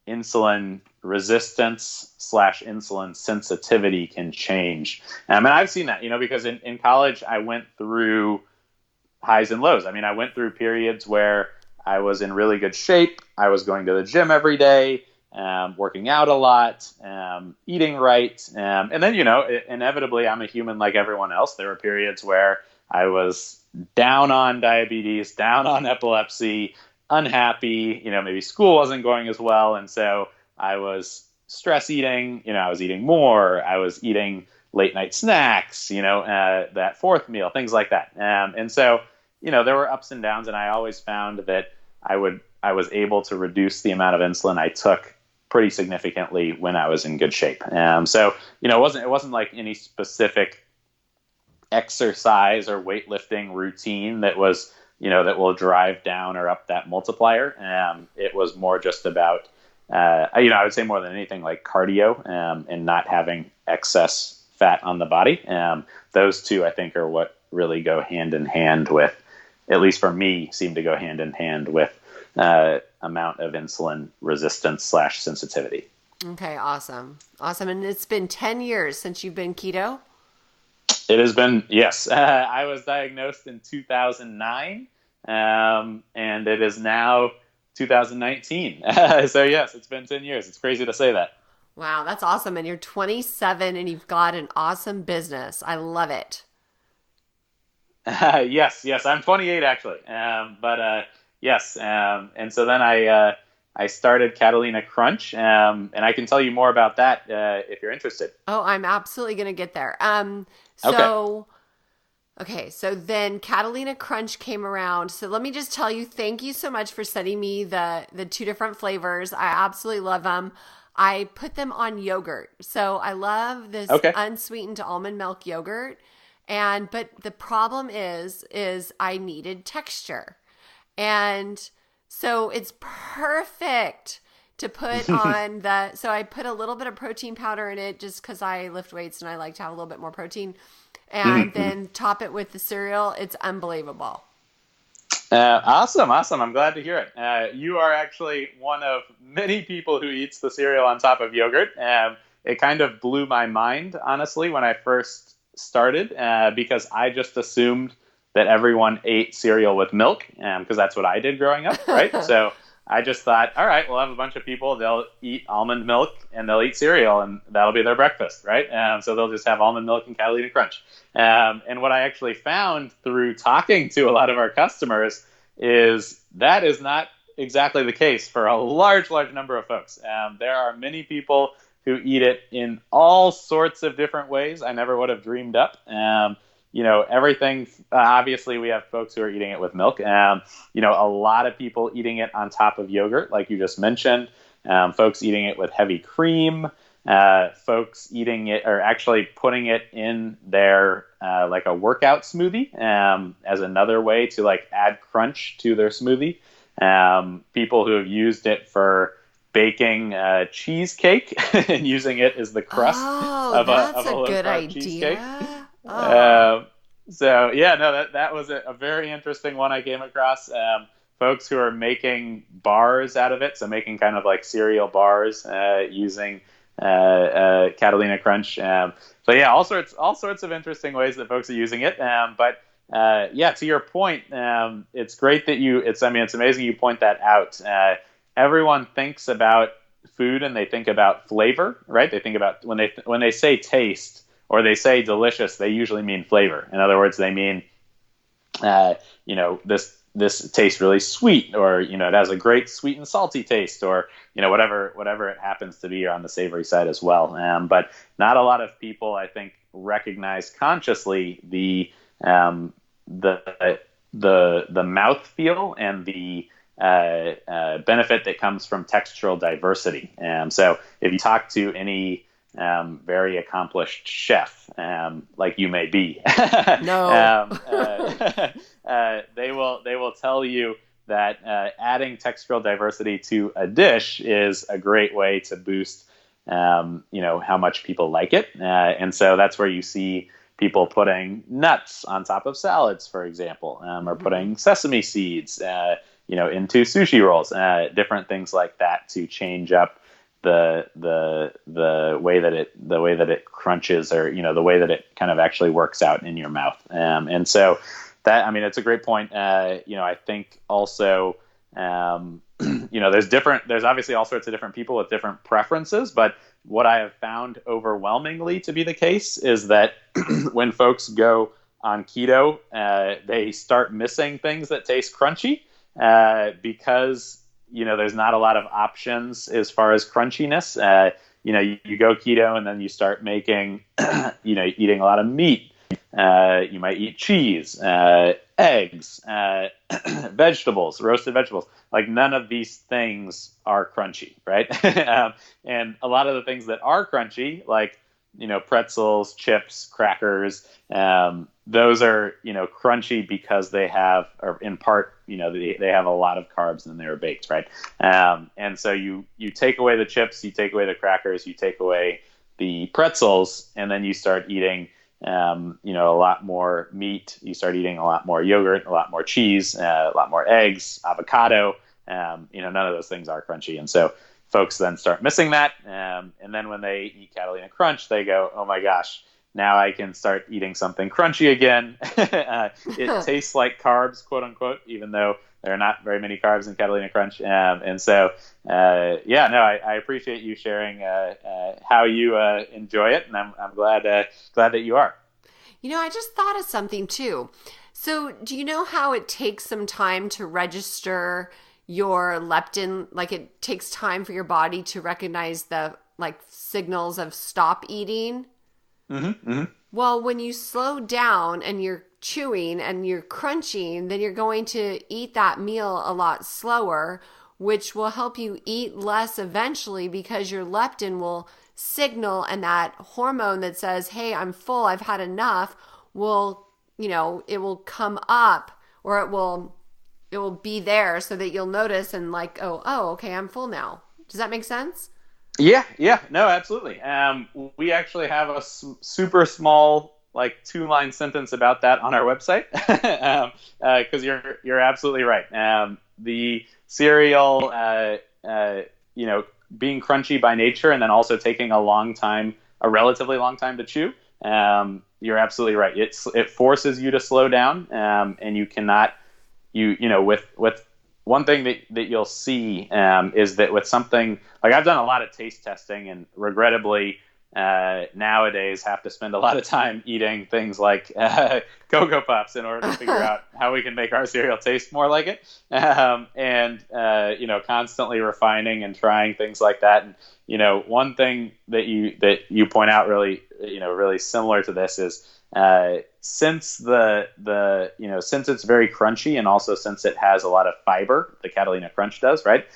insulin resistance / insulin sensitivity can change. And I've seen that, because in college I went through highs and lows. I went through periods where I was in really good shape. I was going to the gym every day, working out a lot, eating right. And then, inevitably I'm a human like everyone else. There were periods where I was down on diabetes, down on epilepsy, unhappy, maybe school wasn't going as well. And so I was stress eating, I was eating more, I was eating late night snacks, that fourth meal, things like that. And so, there were ups and downs, and I always found that I was able to reduce the amount of insulin I took pretty significantly when I was in good shape. So, it wasn't like any specific exercise or weightlifting routine that was, that will drive down or up that multiplier. It was more just about, I would say more than anything, like cardio, and not having excess fat on the body. Those two, I think, are what really go hand in hand with, at least for me, seem to go hand in hand with amount of insulin resistance / sensitivity. Okay, awesome. And it's been 10 years since you've been keto? It has been, yes. I was diagnosed in 2009, and it is now 2019. So yes, it's been 10 years. It's crazy to say that. Wow, that's awesome. And you're 27 and you've got an awesome business. I love it. Yes. I'm 28 actually. Yes. And so then I started Catalina Crunch, and I can tell you more about that if you're interested. Oh, I'm absolutely going to get there. So then Catalina Crunch came around. So let me just tell you, thank you so much for sending me the 2 different flavors. I absolutely love them. I put them on yogurt. So I love this unsweetened almond milk yogurt. But the problem is I needed texture. And so it's perfect to put on so I put a little bit of protein powder in it just because I lift weights and I like to have a little bit more protein, and then top it with the cereal. It's unbelievable. Awesome. I'm glad to hear it. You are actually one of many people who eats the cereal on top of yogurt. It kind of blew my mind, honestly, when I first started, because I just assumed that everyone ate cereal with milk, because that's what I did growing up, right? So I just thought, all right, we'll have a bunch of people, they'll eat almond milk and they'll eat cereal and that'll be their breakfast, right? So they'll just have almond milk and Catalina Crunch. And what I actually found through talking to a lot of our customers is that is not exactly the case for a large number of folks. There are many people who eat it in all sorts of different ways I never would have dreamed up. Everything, obviously we have folks who are eating it with milk. A lot of people eating it on top of yogurt, like you just mentioned, folks eating it with heavy cream, folks eating it or actually putting it in their, like a workout smoothie, as another way to like add crunch to their smoothie. People who have used it for baking cheesecake and using it as the crust of a good low-carb idea. cheesecake. Oh. That was a very interesting one I came across. Folks who are making bars out of it, so making kind of like cereal bars using Catalina Crunch. All sorts of interesting ways that folks are using it. To your point, it's great that it's amazing you point that out. Everyone thinks about food and they think about flavor, right? They think about when they say taste or they say delicious, they usually mean flavor. In other words, they mean, this tastes really sweet, or, it has a great sweet and salty taste, or, whatever it happens to be on the savory side as well. But not a lot of people, I think, recognize consciously the mouthfeel and the benefit that comes from textural diversity. So if you talk to any very accomplished chef, like you may be, No. They will tell you that adding textural diversity to a dish is a great way to boost, how much people like it. And so that's where you see people putting nuts on top of salads, for example, or putting sesame seeds, into sushi rolls, different things like that to change up the way that it crunches, or the way that it kind of actually works out in your mouth. And so that, it's a great point. I think also, there's obviously all sorts of different people with different preferences, but what I have found overwhelmingly to be the case is that when folks go on keto, they start missing things that taste crunchy, because there's not a lot of options as far as crunchiness. You go keto and then you start making, eating a lot of meat. You might eat cheese, eggs, vegetables, roasted vegetables. Like, none of these things are crunchy, right? And a lot of the things that are crunchy, like, pretzels, chips, crackers, those are, crunchy because they have, or in part, they have a lot of carbs and they're baked, right? And so you take away the chips, you take away the crackers, you take away the pretzels, and then you start eating, a lot more meat. You start eating a lot more yogurt, a lot more cheese, a lot more eggs, avocado. None of those things are crunchy. And so folks then start missing that. And then when they eat Catalina Crunch, they go, oh my gosh, now I can start eating something crunchy again. It tastes like carbs, quote unquote, even though there are not very many carbs in Catalina Crunch. I appreciate you sharing how you enjoy it, and I'm glad that you are. I just thought of something too. So do you know how it takes some time to register your leptin? Like, it takes time for your body to recognize the signals of stop eating. Mm-hmm, mm-hmm. Well, when you slow down and you're chewing and you're crunching, then you're going to eat that meal a lot slower, which will help you eat less eventually, because your leptin will signal, and that hormone that says, hey, I'm full, I've had enough, will, it will come up, or it will be there, so that you'll notice and oh, okay, I'm full now. Does that make sense? Yeah, no, absolutely. We actually have a super small, 2-line sentence about that on our website, because you're absolutely right. The cereal, being crunchy by nature, and then also taking a relatively long time to chew. You're absolutely right. It forces you to slow down, and you cannot, with one thing that you'll see is that with something, I've done a lot of taste testing, and regrettably, nowadays have to spend a lot of time eating things like Cocoa Puffs in order to figure out how we can make our cereal taste more like it, and constantly refining and trying things like that. And one thing that you point out really similar to this is since since it's very crunchy, and also since it has a lot of fiber, the Catalina Crunch does, right?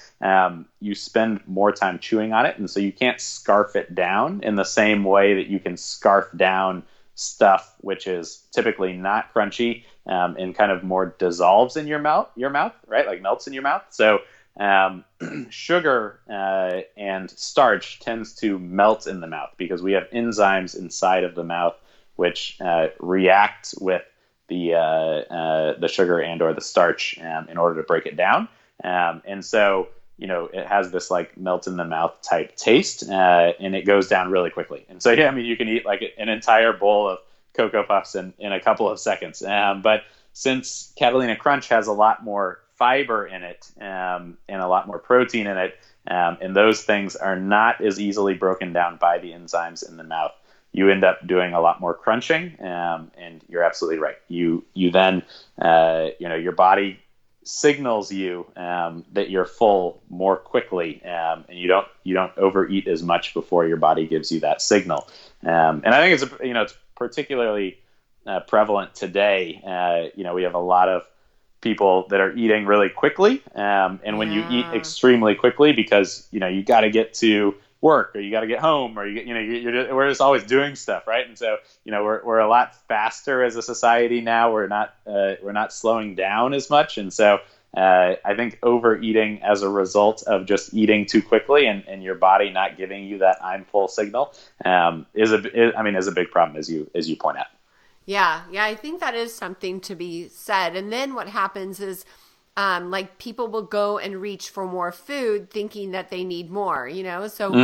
You spend more time chewing on it, and so you can't scarf it down in the same way that you can scarf down stuff which is typically not crunchy, and kind of more dissolves in your mouth, right? Like melts in your mouth. So sugar and starch tends to melt in the mouth because we have enzymes inside of the mouth which react with the sugar and or the starch in order to break it down. And so, it has this like melt in the mouth type taste, and it goes down really quickly. And so, you can eat like an entire bowl of Cocoa Puffs in a couple of seconds. But since Catalina Crunch has a lot more fiber in it, and a lot more protein in it, and those things are not as easily broken down by the enzymes in the mouth, you end up doing a lot more crunching, and you're absolutely right. You then, your body signals you that you're full more quickly, and you don't overeat as much before your body gives you that signal. And I think it's particularly prevalent today. We have a lot of people that are eating really quickly, and when you eat extremely quickly because you got to get to work, or you got to get home, or we're just always doing stuff, right? And so we're a lot faster as a society now. We're not slowing down as much, and so I think overeating as a result of just eating too quickly and your body not giving you that I'm full signal is a big problem, as you point out. Yeah, I think that is something to be said. And then what happens is, like people will go and reach for more food thinking that they need more, so,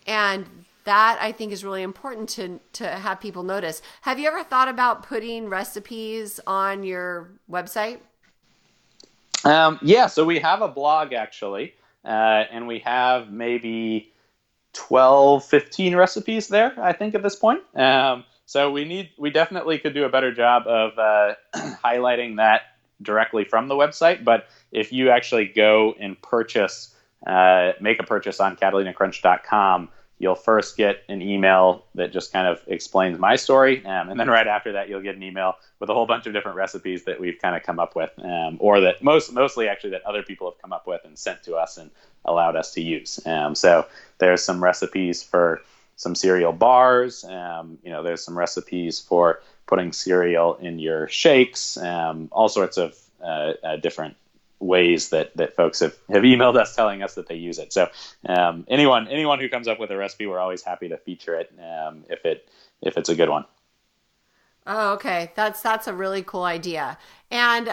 and that I think is really important to have people notice. Have you ever thought about putting recipes on your website? Yeah, so we have a blog actually, and we have maybe 12, 15 recipes there, I think, at this point. So we definitely could do a better job of highlighting that directly from the website. But if you actually go and make a purchase on CatalinaCrunch.com, you'll first get an email that just kind of explains my story. And then right after that, you'll get an email with a whole bunch of different recipes that we've kind of come up with, or that mostly actually that other people have come up with and sent to us and allowed us to use. So there's some recipes for some cereal bars. There's some recipes for putting cereal in your shakes, all sorts of different ways that folks have emailed us telling us that they use it. So anyone who comes up with a recipe, we're always happy to feature it if it's a good one. Oh, okay. That's a really cool idea. And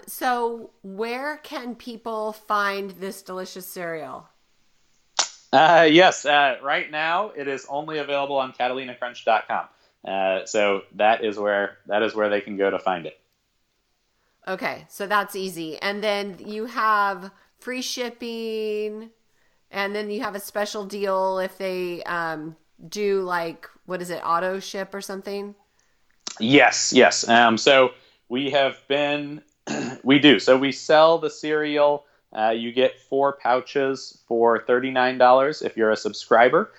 so where can people find this delicious cereal? Yes, right now it is only available on CatalinaCrunch.com. So that is where they can go to find it. Okay, so that's easy. And then you have free shipping, and then you have a special deal if they do auto ship or something? Yes. So we do. So we sell the cereal. You get 4 pouches for $39 if you're a subscriber,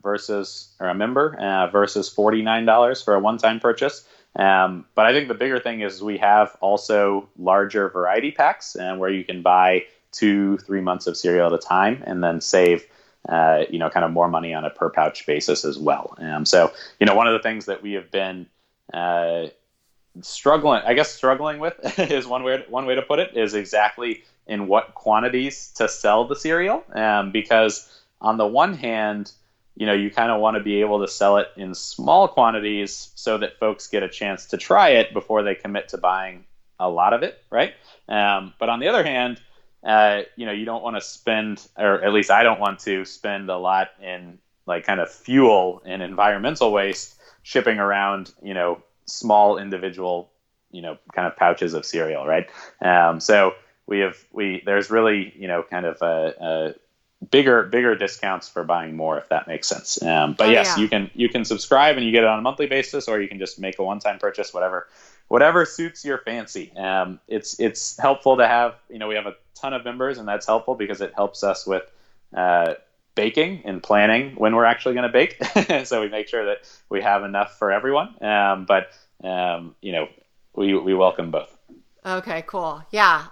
versus a member, versus $49 for a one-time purchase. But I think the bigger thing is we have also larger variety packs, where you can buy 2-3 months of cereal at a time and then save, kind of more money on a per pouch basis as well. So one of the things that we have been struggling with is one way to put it, is exactly in what quantities to sell the cereal. Because on the one hand, you kind of want to be able to sell it in small quantities so that folks get a chance to try it before they commit to buying a lot of it, right? But on the other hand, you don't want to spend, or at least I don't want to spend a lot in like kind of fuel and environmental waste shipping around, small individual, kind of pouches of cereal, right? So there's really, kind of bigger discounts for buying more, if that makes sense. But yes, yeah. you can subscribe and you get it on a monthly basis, or you can just make a one-time purchase, whatever suits your fancy. It's helpful to have, we have a ton of members, and that's helpful because it helps us with baking and planning when we're actually going to bake. So we make sure that we have enough for everyone. But we welcome both. Okay, cool. Yeah.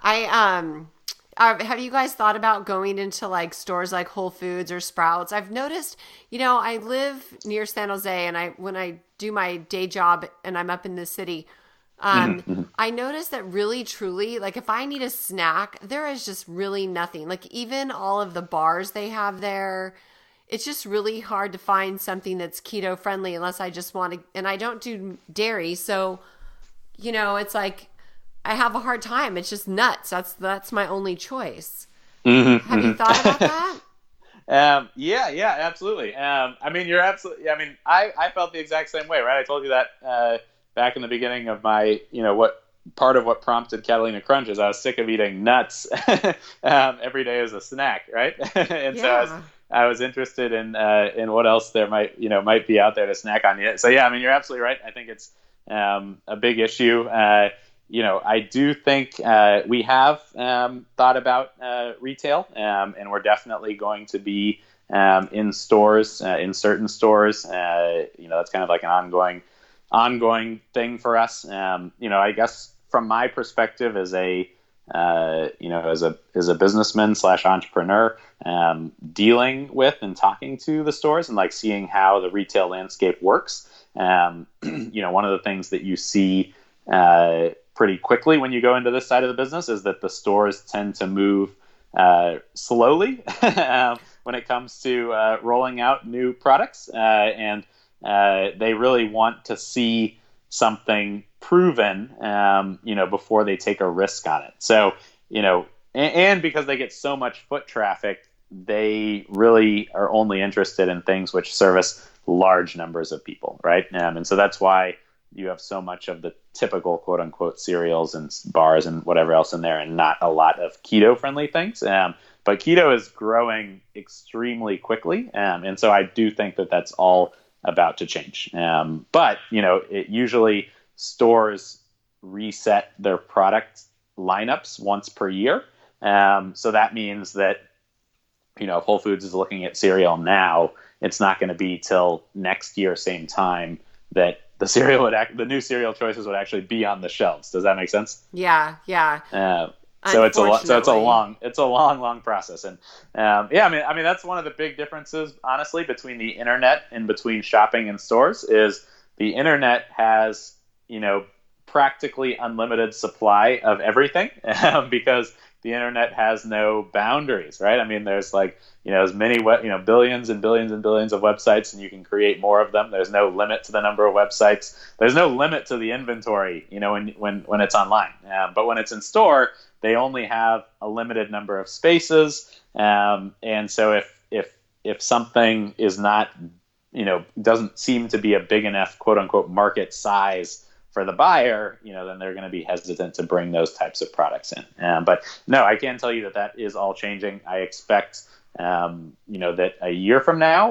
Have you guys thought about going into like stores like Whole Foods or Sprouts? I've noticed, I live near San Jose, and when I do my day job and I'm up in the city, I notice that really, truly, like if I need a snack, there is just really nothing. Like even all of the bars they have there, it's just really hard to find something that's keto friendly unless I just want to, and I don't do dairy. So, it's like I have a hard time. It's just nuts. That's my only choice. Have you thought about that? Yeah, absolutely. You're absolutely, I felt the exact same way, right? I told you that, back in the beginning of my, what prompted Catalina Crunch is I was sick of eating nuts every day as a snack, right? And so I was interested in what else there might be out there to snack on. So yeah, you're absolutely right. I think it's a big issue. I do think we have thought about retail, and we're definitely going to be in stores, in certain stores. That's kind of like an ongoing thing for us. I guess from my perspective as a businessman / entrepreneur, dealing with and talking to the stores and like seeing how the retail landscape works. One of the things that you see pretty quickly when you go into this side of the business is that the stores tend to move slowly when it comes to rolling out new products, and they really want to see something proven, before they take a risk on it. So, and because they get so much foot traffic, they really are only interested in things which service large numbers of people, right? And so that's why you have so much of the typical quote unquote cereals and bars and whatever else in there, and not a lot of keto friendly things. But keto is growing extremely quickly. And so I do think that that's all about to change. But, it usually stores reset their product lineups once per year. So that means that, if Whole Foods is looking at cereal now, it's not going to be till next year, same time, that the new cereal choices would actually be on the shelves. Does that make sense? Yeah. So it's a long process. And that's one of the big differences, honestly, between the internet and between shopping in stores is the internet has, practically unlimited supply of everything because the internet has no boundaries, right? There's like, as many billions and billions and billions of websites, and you can create more of them. There's no limit to the number of websites. There's no limit to the inventory, when it's online. But when it's in store, they only have a limited number of spaces. And so if something is not, doesn't seem to be a big enough quote unquote market size for the buyer, then they're going to be hesitant to bring those types of products in. But no, I can tell you that is all changing. I expect, that a year from now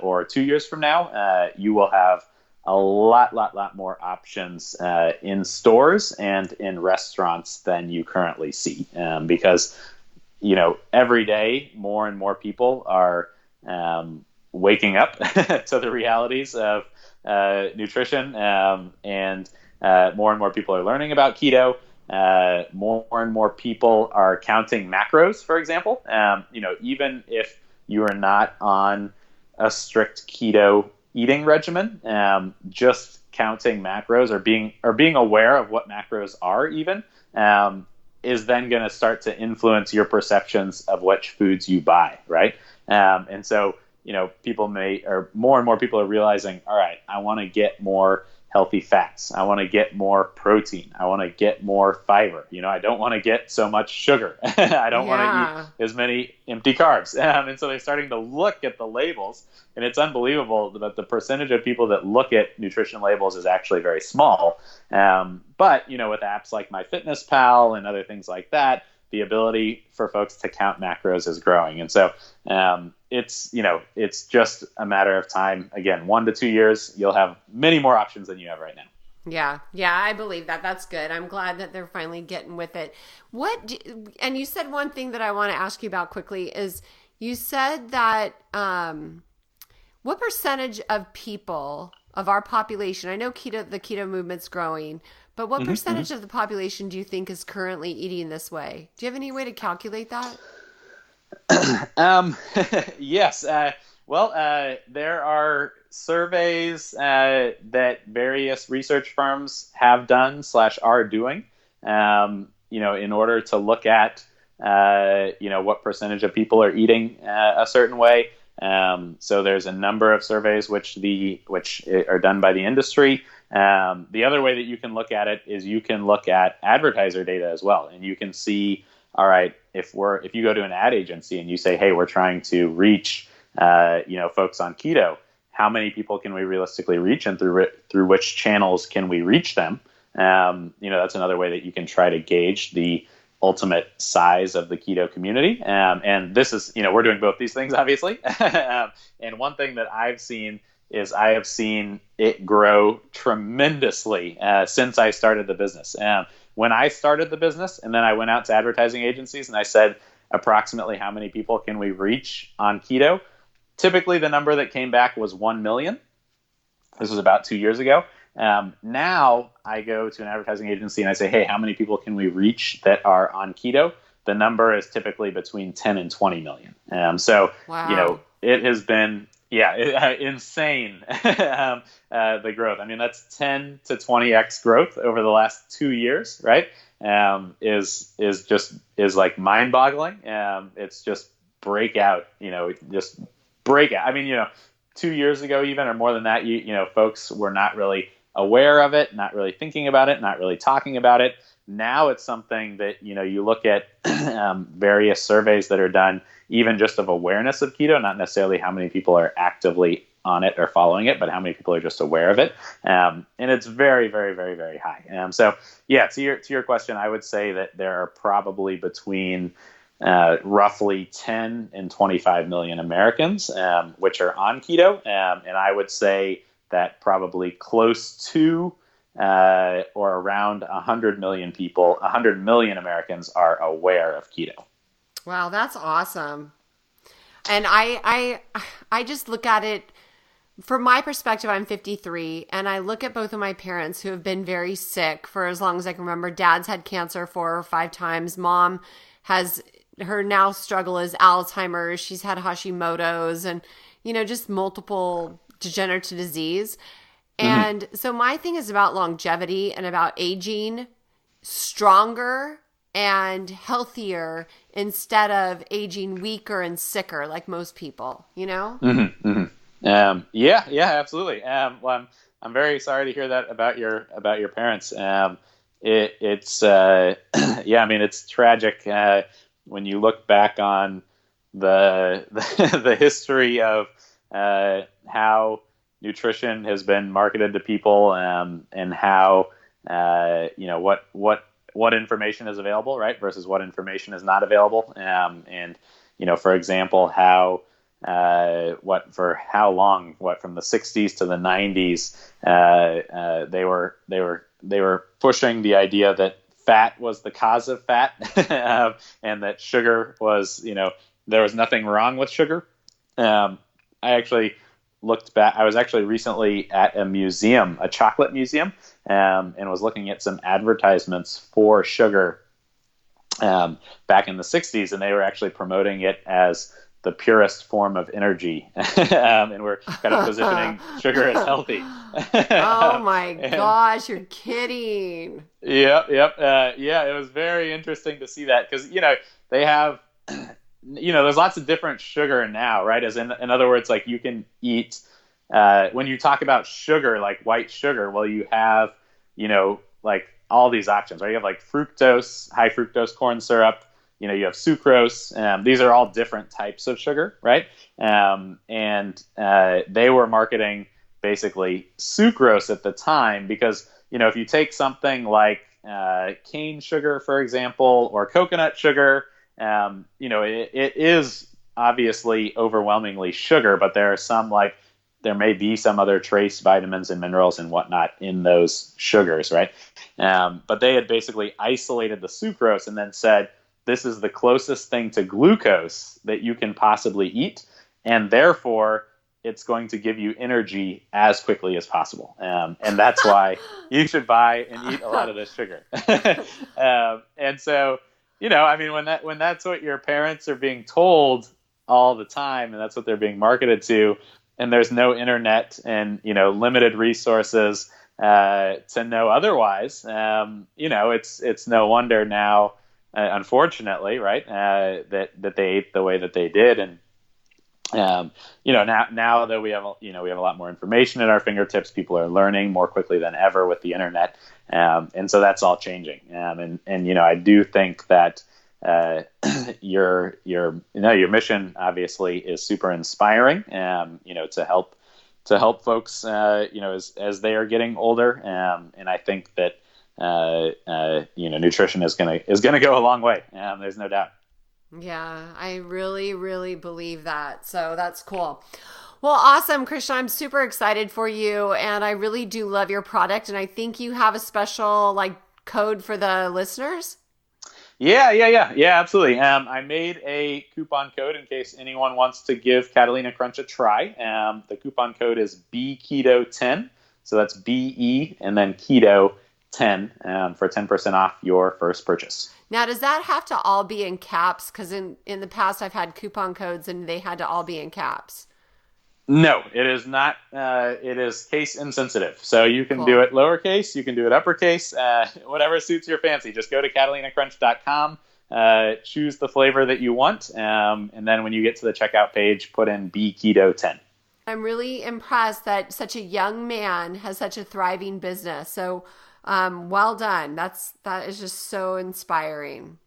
or 2 years from now, you will have a lot more options in stores and in restaurants than you currently see, because every day more and more people are waking up to the realities of nutrition, and more people are learning about keto. More and more people are counting macros, for example. Even if you are not on a strict keto eating regimen, just counting macros or being aware of what macros are even, is then going to start to influence your perceptions of which foods you buy, right? And so, more and more people are realizing, all right, I want to get more healthy fats. I want to get more protein. I want to get more fiber. I don't want to get so much sugar. I don't want to eat as many empty carbs. And so they're starting to look at the labels, and it's unbelievable that the percentage of people that look at nutrition labels is actually very small. But, with apps like MyFitnessPal and other things like that, the ability for folks to count macros is growing. And so it's just a matter of time. Again, 1 to 2 years, you'll have many more options than you have right now. Yeah, I believe that. That's good. I'm glad that they're finally getting with it. And you said one thing that I want to ask you about quickly is you said that what percentage of people, of our population, I know the keto movement's growing, but what percentage of the population do you think is currently eating this way? Do you have any way to calculate that? Yes. There are surveys that various research firms have done / are doing, in order to look at, what percentage of people are eating a certain way. So there's a number of surveys which are done by the industry. The other way that you can look at it is you can look at advertiser data as well, and you can see, all right, if you go to an ad agency and you say, hey, we're trying to reach folks on keto, how many people can we realistically reach, and through which channels can we reach them? That's another way that you can try to gauge the ultimate size of the keto community. And this is, we're doing both these things, obviously. And one thing that I've seen is I have seen it grow tremendously since I started the business. When I started the business, and then I went out to advertising agencies and I said, approximately how many people can we reach on keto? Typically, the number that came back was 1 million. This was about 2 years ago. Now I go to an advertising agency and I say, hey, how many people can we reach that are on keto? The number is typically between 10 and 20 million. Wow. It has been, insane, the growth. I mean, that's 10 to 20x growth over the last 2 years, right? Is like mind boggling. It's just breakout, breakout. I mean, 2 years ago, even, or more than that, folks were not really aware of it, not really thinking about it, not really talking about it. Now it's something that, you look at various surveys that are done, even just of awareness of keto, not necessarily how many people are actively on it or following it, but how many people are just aware of it. And it's very, very, very, very high. To your question, I would say that there are probably between roughly 10 and 25 million Americans, which are on keto. And I would say that probably close to or around 100 million people, 100 million Americans are aware of keto. Wow, that's awesome. And I just look at it from my perspective. I'm 53, and I look at both of my parents who have been very sick for as long as I can remember. Dad's had cancer 4 or 5 times. Mom has, her now struggle is Alzheimer's. She's had Hashimoto's and, just multiple degenerative disease. And so my thing is about longevity and about aging stronger and healthier instead of aging weaker and sicker like most people, absolutely. Well, I'm very sorry to hear that about your parents. It's it's tragic when you look back on the history of how nutrition has been marketed to people, and how what information is available, right, versus what information is not available. For example, how from the 60s to the 90s, they were pushing the idea that fat was the cause of fat, and that sugar was, there was nothing wrong with sugar. I actually looked back. I was actually recently at a museum, a chocolate museum, and was looking at some advertisements for sugar back in the 60s, and they were actually promoting it as the purest form of energy, and we're kind of positioning sugar as healthy. Oh my gosh, you're kidding. Yep. It was very interesting to see that, because they have there's lots of different sugar now, right? As in other words, like you can eat, when you talk about sugar, like white sugar, well, you have, like all these options, right? You have like fructose, high fructose corn syrup, you have sucrose. These are all different types of sugar, right? And they were marketing basically sucrose at the time because, if you take something like cane sugar, for example, or coconut sugar, it is obviously overwhelmingly sugar, but there are some, like, there may be some other trace vitamins and minerals and whatnot in those sugars, right? But they had basically isolated the sucrose and then said, this is the closest thing to glucose that you can possibly eat, and therefore it's going to give you energy as quickly as possible. And that's why you should buy and eat a lot of this sugar. And so, when that's what your parents are being told all the time, and that's what they're being marketed to, and there's no internet and, limited resources to know otherwise, it's no wonder now, unfortunately, right, that they ate the way that they did. And now that we have a lot more information at our fingertips, people are learning more quickly than ever with the internet, and so that's all changing. And I do think that your mission obviously is super inspiring. To help folks, as they are getting older, and I think that nutrition is gonna go a long way. There's no doubt. Yeah, I really, really believe that. So that's cool. Well, awesome, Krishna. I'm super excited for you, and I really do love your product. And I think you have a special code for the listeners. Yeah, absolutely. I made a coupon code in case anyone wants to give Catalina Crunch a try. The coupon code is BKETO10. So that's BE and then Keto 10 for 10% off your first purchase. Now, does that have to all be in caps? Because in the past, I've had coupon codes and they had to all be in caps. No, it is not. It is case insensitive. So you can do it lowercase, you can do it uppercase, whatever suits your fancy. Just go to CatalinaCrunch.com, choose the flavor that you want, and then when you get to the checkout page, put in BKETO10. I'm really impressed that such a young man has such a thriving business. So well done. That is just so inspiring.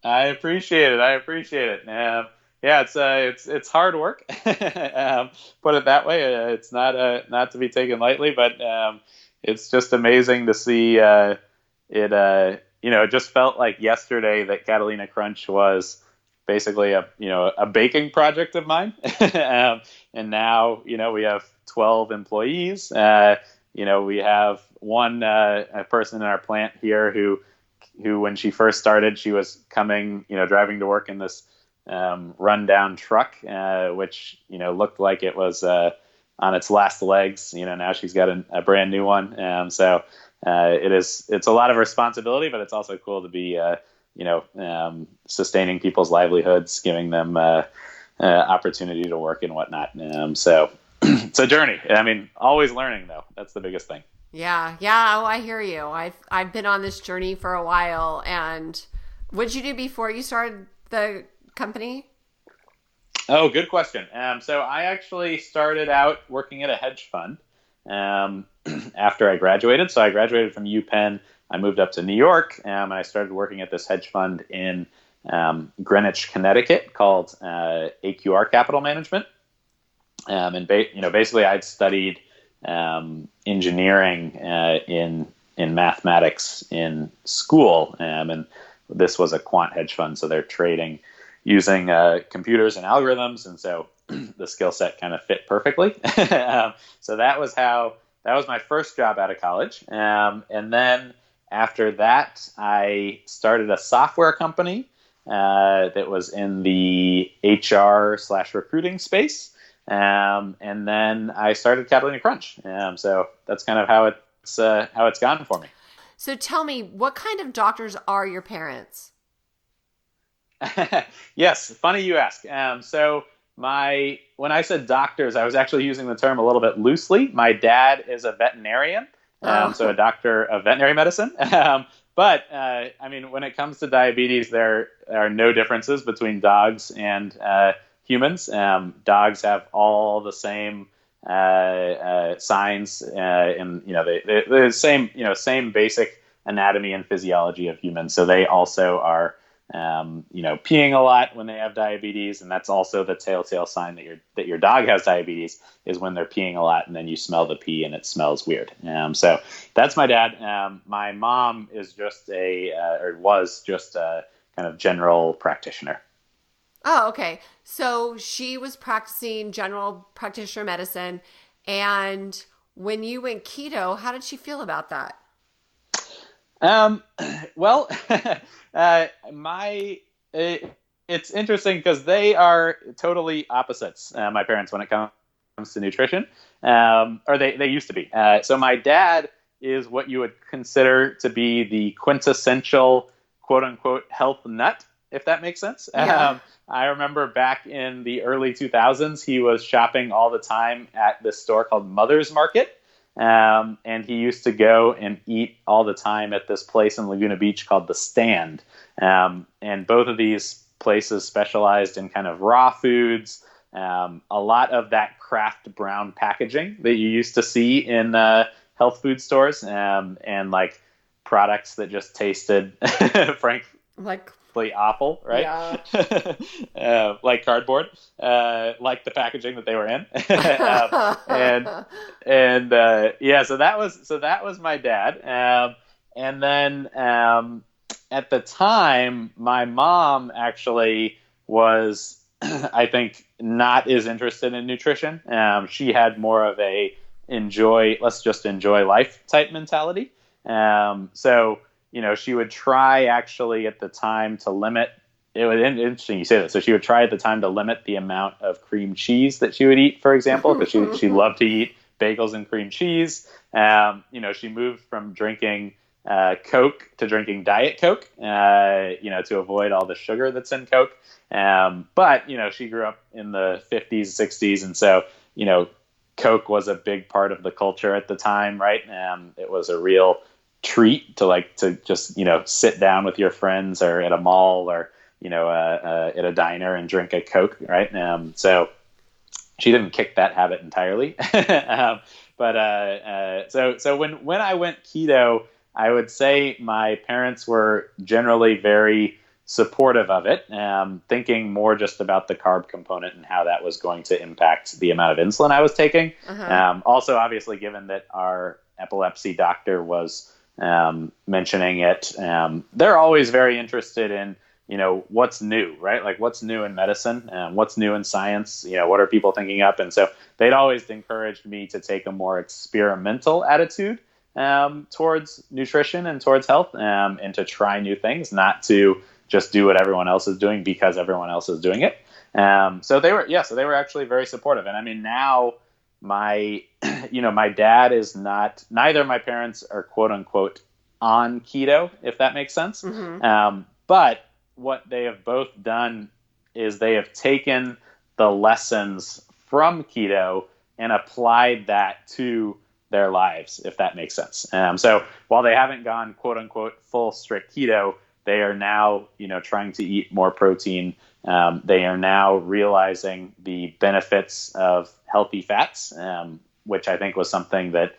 I appreciate it. It's hard work. Put it that way. It's not to be taken lightly, but it's just amazing to see it. It just felt like yesterday that Catalina Crunch was basically a baking project of mine. And now, we have 12 employees. We have one a person in our plant here who when she first started, she was coming, driving to work in this rundown truck, which looked like it was on its last legs. Now she's got a brand new one. It's a lot of responsibility, but it's also cool to be sustaining people's livelihoods, giving them opportunity to work and whatnot. So it's a journey. I mean, always learning though. That's the biggest thing. Yeah. Oh, I hear you. I've been on this journey for a while. And what did you do before you started the company? Oh, good question. So I actually started out working at a hedge fund after I graduated. So I graduated from UPenn. I moved up to New York, and I started working at this hedge fund in Greenwich, Connecticut, called AQR Capital Management. And basically, I'd studied engineering in mathematics in school, and this was a quant hedge fund, so they're trading using computers and algorithms, and so the skill set kind of fit perfectly. So that was my first job out of college, and then after that, I started a software company that was in the HR/recruiting space, and then I started Catalina Crunch. So that's kind of how it's gone for me. So tell me, what kind of doctors are your parents? Yes, funny you ask. So when I said doctors, I was actually using the term a little bit loosely. My dad is a veterinarian, so a doctor of veterinary medicine. But when it comes to diabetes, there are no differences between dogs and humans. Dogs have all the same signs, and the same basic anatomy and physiology of humans. So they also are peeing a lot when they have diabetes, and that's also the telltale sign that your dog has diabetes is when they're peeing a lot, and then you smell the pee and it smells weird. So that's my dad. My mom is was just a kind of general practitioner. Oh, okay. So she was practicing general practitioner medicine, and when you went keto, how did she feel about that? Well, it's interesting because they are totally opposites, my parents, when it comes to nutrition, or they used to be. So my dad is what you would consider to be the quintessential quote unquote health nut, if that makes sense. Yeah. I remember back in the early 2000s, he was shopping all the time at this store called Mother's Market. And he used to go and eat all the time at this place in Laguna Beach called The Stand. And both of these places specialized in kind of raw foods, a lot of that craft brown packaging that you used to see in health food stores, and like products that just tasted, frankly, awful, right? Yeah. Like cardboard, like the packaging that they were in. So that was my dad. And then at the time, my mom actually was, I think, not as interested in nutrition. She had more of a let's just enjoy life type mentality. So she would try actually at the time to limit. It was interesting you say that. So she would try at the time to limit the amount of cream cheese that she would eat, for example, because she loved to eat bagels and cream cheese. She moved from drinking Coke to drinking Diet Coke, to avoid all the sugar that's in Coke. But she grew up in the 50s, 60s. And so, Coke was a big part of the culture at the time, right? It was a real treat to just sit down with your friends or at a mall or at a diner and drink a Coke, right? So she didn't kick that habit entirely. So when I went keto, I would say my parents were generally very supportive of it, thinking more just about the carb component and how that was going to impact the amount of insulin I was taking. Uh-huh. Also, obviously, given that our epilepsy doctor was mentioning it, they're always very interested in what's new, right? Like what's new in medicine, what's new in science, what are people thinking up? And so they'd always encouraged me to take a more experimental attitude towards nutrition and towards health, and to try new things, not to just do what everyone else is doing because everyone else is doing it. So they were actually very supportive. And I mean, now my dad is not, neither of my parents are quote unquote on keto, if that makes sense. Mm-hmm. But what they have both done is they have taken the lessons from keto and applied that to their lives, if that makes sense. So while they haven't gone quote unquote full strict keto, they are now, trying to eat more protein. They are now realizing the benefits of healthy fats, which I think was something that,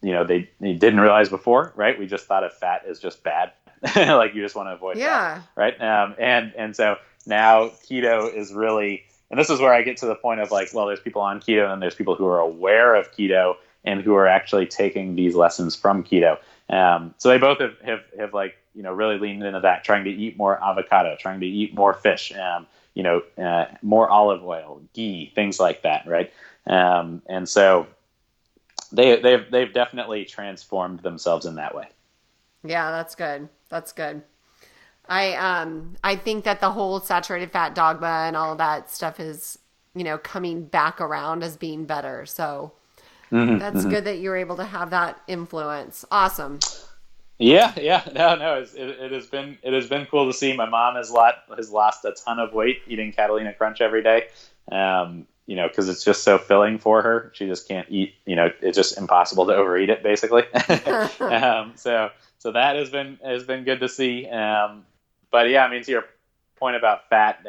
they didn't realize before, right? We just thought of fat as just bad. Like you just want to avoid fat, right? And so now keto is really, and this is where I get to the point of like, well, there's people on keto and there's people who are aware of keto and who are actually taking these lessons from keto. So they both have like, really leaned into that, trying to eat more avocado, trying to eat more fish, more olive oil, ghee, things like that, right? And so they've definitely transformed themselves in that way. Yeah, that's good. That's good. I think that the whole saturated fat dogma and all of that stuff is, coming back around as being better. So that's good that you're able to have that influence. Awesome. Yeah. No. It has been cool to see. My mom has lost a ton of weight eating Catalina Crunch every day. Because it's just so filling for her. She just can't eat. It's just impossible to overeat it, basically. So that has been good to see. But yeah, I mean, to your point about fat,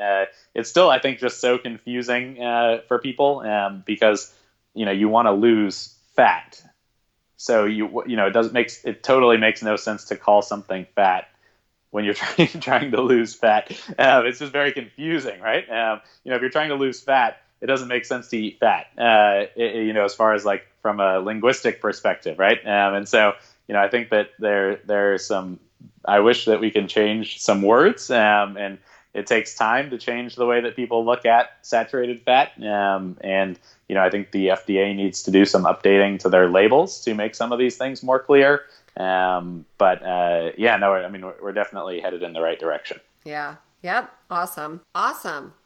it's still, I think, just so confusing for people because you want to lose fat. So it totally makes no sense to call something fat when you're trying to lose fat. It's just very confusing, right? If you're trying to lose fat, it doesn't make sense to eat fat, as far as like from a linguistic perspective, right? And so, I think that there's some, I wish that we can change some words, and it takes time to change the way that people look at saturated fat. And I think the FDA needs to do some updating to their labels to make some of these things more clear. We're definitely headed in the right direction. Yeah. Yep. Awesome.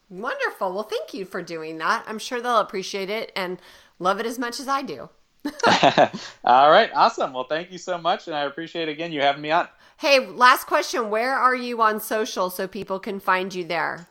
Wonderful. Well, thank you for doing that. I'm sure they'll appreciate it and love it as much as I do. All right. Awesome. Well, thank you so much. And I appreciate, again, you having me on. Hey, last question. Where are you on social so people can find you there?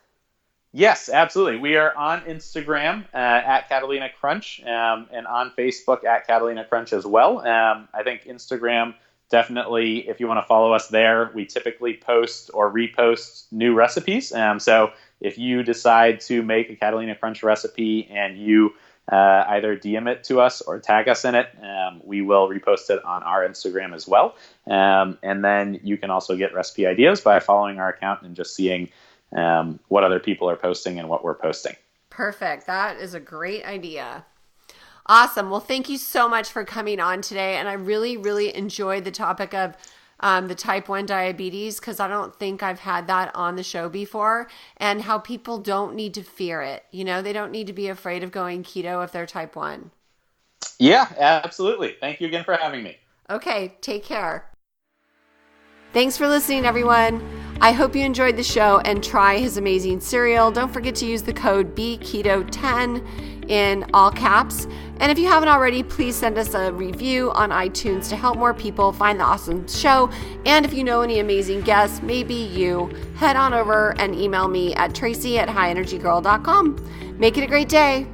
Yes, absolutely. We are on Instagram at Catalina Crunch, and on Facebook at Catalina Crunch as well. I think Instagram, definitely, if you want to follow us there, we typically post or repost new recipes. So if you decide to make a Catalina Crunch recipe and you either DM it to us or tag us in it, we will repost it on our Instagram as well. And then you can also get recipe ideas by following our account and just seeing what other people are posting and what we're posting. Perfect. That is a great idea. Awesome. Well, thank you so much for coming on today. And I really, really enjoyed the topic of the type 1 diabetes, because I don't think I've had that on the show before, and how people don't need to fear it. They don't need to be afraid of going keto if they're type 1. Yeah, absolutely. Thank you again for having me. Okay. Take care. Thanks for listening, everyone. I hope you enjoyed the show and try his amazing cereal. Don't forget to use the code BKETO10 in all caps. And if you haven't already, please send us a review on iTunes to help more people find the awesome show. And if you know any amazing guests, maybe you, head on over and email me at tracy@highenergygirl.com. Make it a great day.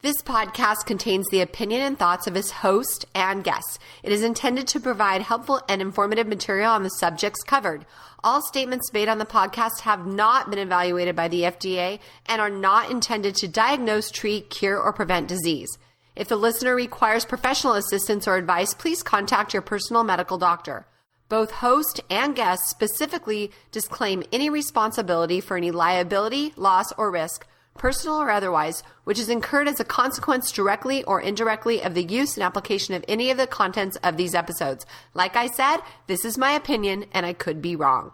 This podcast contains the opinion and thoughts of its host and guests. It is intended to provide helpful and informative material on the subjects covered. All statements made on the podcast have not been evaluated by the FDA and are not intended to diagnose, treat, cure, or prevent disease. If the listener requires professional assistance or advice, please contact your personal medical doctor. Both host and guest specifically disclaim any responsibility for any liability, loss, or risk, personal or otherwise, which is incurred as a consequence directly or indirectly of the use and application of any of the contents of these episodes. Like I said, this is my opinion and I could be wrong.